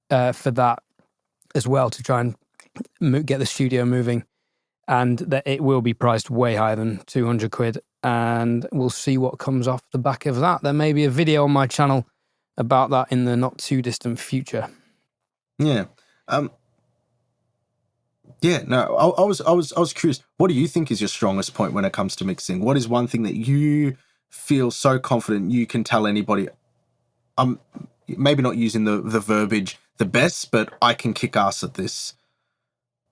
for that as well, to try and get the studio moving, and that it will be priced way higher than 200 quid, and we'll see what comes off the back of that. There may be a video on my channel about that in the not too distant future. Yeah. I was curious. What do you think is your strongest point when it comes to mixing? What is one thing that you feel so confident you can tell anybody? Maybe not using the verbiage the best, but I can kick ass at this.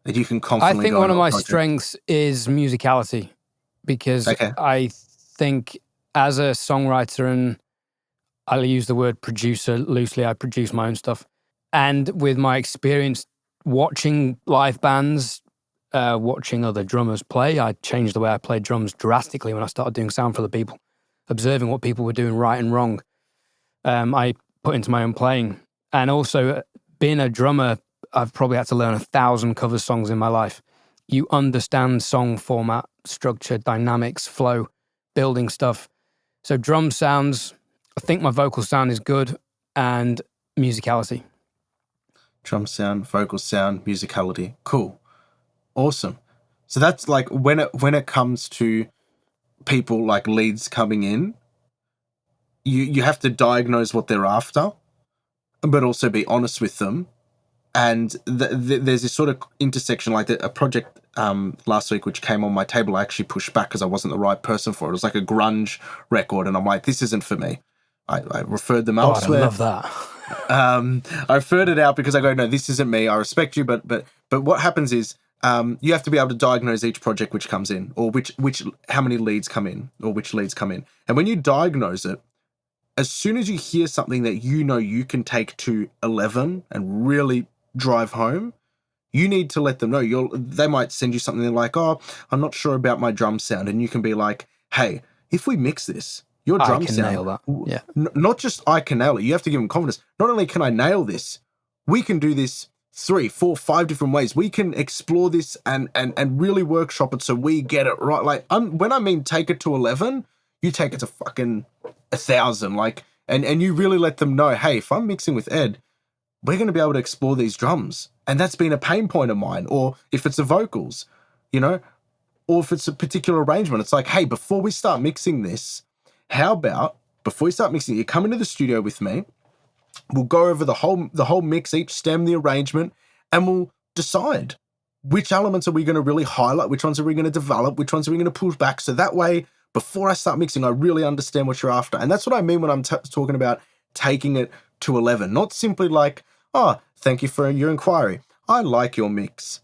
That you can confidently. I think one of my strengths is musicality, because I think as a songwriter, and I'll use the word producer loosely, I produce my own stuff. And with my experience watching live bands, watching other drummers play, I changed the way I played drums drastically when I started doing sound for the people, observing what people were doing right and wrong. I put into my own playing. And also being a drummer, I've probably had to learn 1,000 cover songs in my life. You understand song format, structure, dynamics, flow, building stuff. So drum sounds, I think my vocal sound is good, and musicality. Drum sound, vocal sound, musicality. Cool. Awesome. So that's like when it comes to people like leads coming in, you have to diagnose what they're after, but also be honest with them. And there's this sort of intersection, like a project last week which came on my table. I actually pushed back because I wasn't the right person for it. It was like a grunge record, and I'm like, this isn't for me. I referred them elsewhere. I love that. I referred it out because I go, no, this isn't me. I respect you, but what happens is you have to be able to diagnose each project which comes in, or how many leads come in, or which leads come in. And when you diagnose it, as soon as you hear something that you know you can take to 11 and really drive home, you need to let them know. They might send you something like, oh, I'm not sure about my drum sound. And you can be like, hey, if we mix this, your drum sound, nail that. Yeah. Not just I can nail it. You have to give them confidence. Not only can I nail this, we can do this 3, 4, 5 different ways. We can explore this and really workshop it so we get it right. Like when I mean take it to 11, you take it to fucking 1,000. Like, and you really let them know, hey, if I'm mixing with Ed, we're going to be able to explore these drums. And that's been a pain point of mine. Or if it's the vocals, or if it's a particular arrangement, it's like, hey, before we start mixing this, how about before you start mixing, you come into the studio with me, we'll go over the whole mix, each stem, the arrangement, and we'll decide which elements are we going to really highlight, which ones are we going to develop, which ones are we going to push back. So that way, before I start mixing, I really understand what you're after. And that's what I mean when I'm talking about taking it to 11. Not simply like, oh, thank you for your inquiry. I like your mix.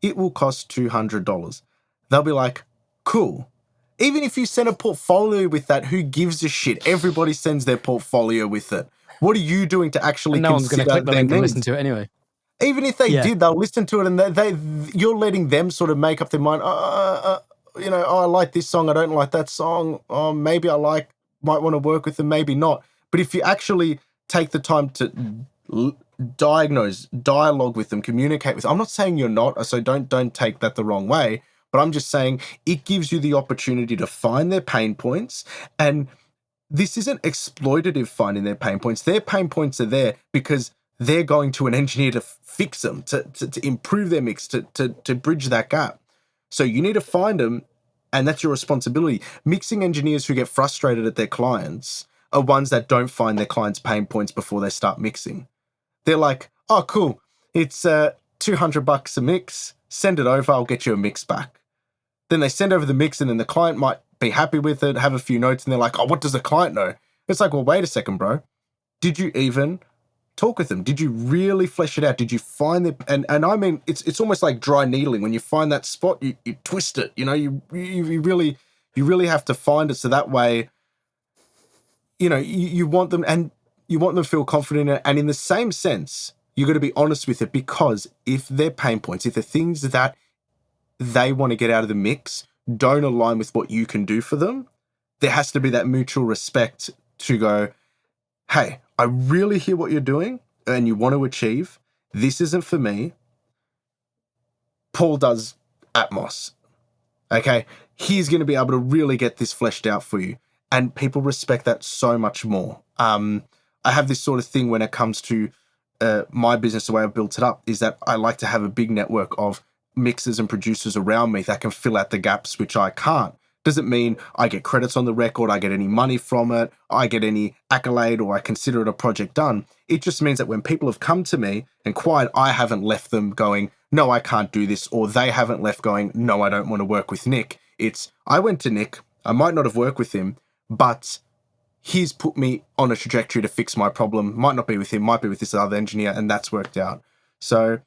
It will cost $200. They'll be like, cool. Even if you send a portfolio with that, who gives a shit? Everybody sends their portfolio with it. What are you doing to actually no one's going to click the link and listen to it anyway. Even if they did, they'll listen to it, and you're letting them sort of make up their mind. I like this song. I don't like that song. Maybe might want to work with them, maybe not. But if you actually take the time to diagnose, dialogue with them, communicate with them, I'm not saying you're not, so don't take that the wrong way. But I'm just saying it gives you the opportunity to find their pain points. And this isn't exploitative finding their pain points. Their pain points are there because they're going to an engineer to fix them, to improve their mix, to bridge that gap. So you need to find them, and that's your responsibility. Mixing engineers who get frustrated at their clients are ones that don't find their clients' pain points before they start mixing. They're like, oh, cool. It's $200 a mix. Send it over. I'll get you a mix back. Then they send over the mix, and then the client might be happy with it, have a few notes, and they're like, oh, what does the client know? It's like, well, wait a second, bro. Did you even talk with them? Did you really flesh it out? Did you find the and I mean, it's almost like dry needling. When you find that spot, you twist it. You really have to find it, so that way, you want them, and you want them to feel confident in it. And in the same sense, you've got to be honest with it, because if their pain points, if the things that they want to get out of the mix don't align with what you can do for them, there has to be that mutual respect to go, hey, I really hear what you're doing and you want to achieve. This isn't for me. Paul does Atmos. Okay, he's going to be able to really get this fleshed out for you. And people respect that so much more. I have this sort of thing when it comes to my business, the way I've built it up, is that I like to have a big network of mixers and producers around me that can fill out the gaps which I can't. Doesn't mean I get credits on the record, I get any money from it, I get any accolade, or I consider it a project done. It just means that when people have come to me and inquired, I haven't left them going, no, I can't do this, or they haven't left going, no, I don't want to work with Nick. It's, I went to Nick, I might not have worked with him, but he's put me on a trajectory to fix my problem. Might not be with him, might be with this other engineer, and that's worked out. So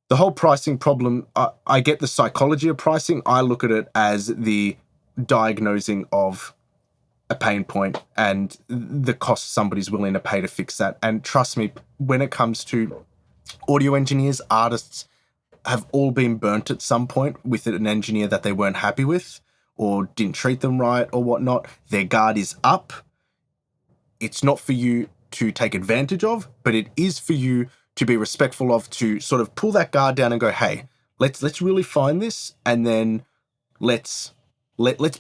the whole pricing problem, I get the psychology of pricing. I look at it as the diagnosing of a pain point and the cost somebody's willing to pay to fix that. And trust me, when it comes to audio engineers, artists have all been burnt at some point with an engineer that they weren't happy with or didn't treat them right or whatnot. Their guard is up. It's not for you to take advantage of, but it is for you to be respectful of, to sort of pull that guard down and go, hey, let's really find this, and then let's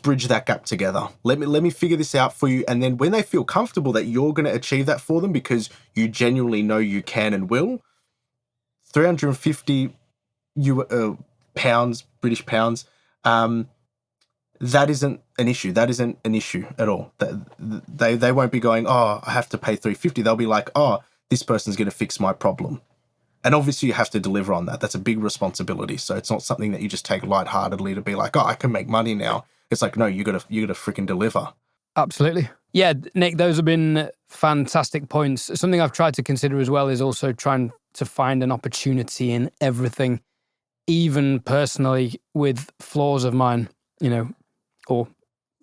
bridge that gap together. Let me figure this out for you. And then when they feel comfortable that you're going to achieve that for them because you genuinely know you can and will, 350 pounds, British pounds, that isn't an issue. That isn't an issue at all. They won't be going, oh, I have to pay 350. They'll be like, oh, this person's going to fix my problem. And obviously you have to deliver on that. That's a big responsibility. So it's not something that you just take lightheartedly to be like, oh, I can make money now. It's like, no, you gotta freaking deliver. Absolutely. Yeah, Nick, those have been fantastic points. Something I've tried to consider as well is also trying to find an opportunity in everything, even personally with flaws of mine, or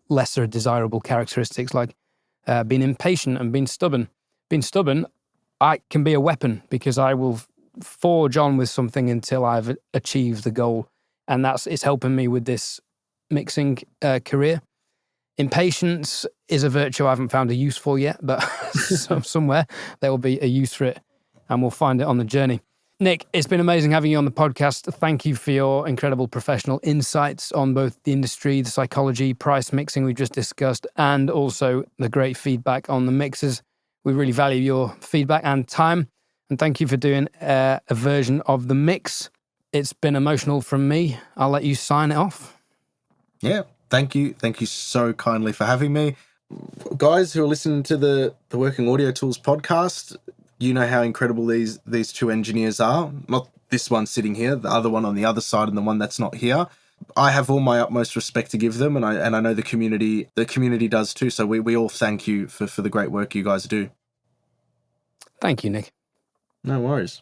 lesser desirable characteristics like being impatient and being stubborn. Being stubborn, I can be a weapon because I will forge on with something until I've achieved the goal. And it's helping me with this mixing career. Impatience is a virtue I haven't found a use for yet, but somewhere there will be a use for it and we'll find it on the journey. Nick, it's been amazing having you on the podcast. Thank you for your incredible professional insights on both the industry, the psychology, price mixing we've just discussed, and also the great feedback on the mixes. We really value your feedback and time. And thank you for doing a version of the mix. It's been emotional from me. I'll let you sign it off. Yeah, thank you. Thank you so kindly for having me. Guys who are listening to the Working Audio Tools podcast, you know how incredible these two engineers are. Not this one sitting here, the other one on the other side and the one that's not here. I have all my utmost respect to give them, and I know the community does too. So we all thank you for the great work you guys do. Thank you, Nick. No worries.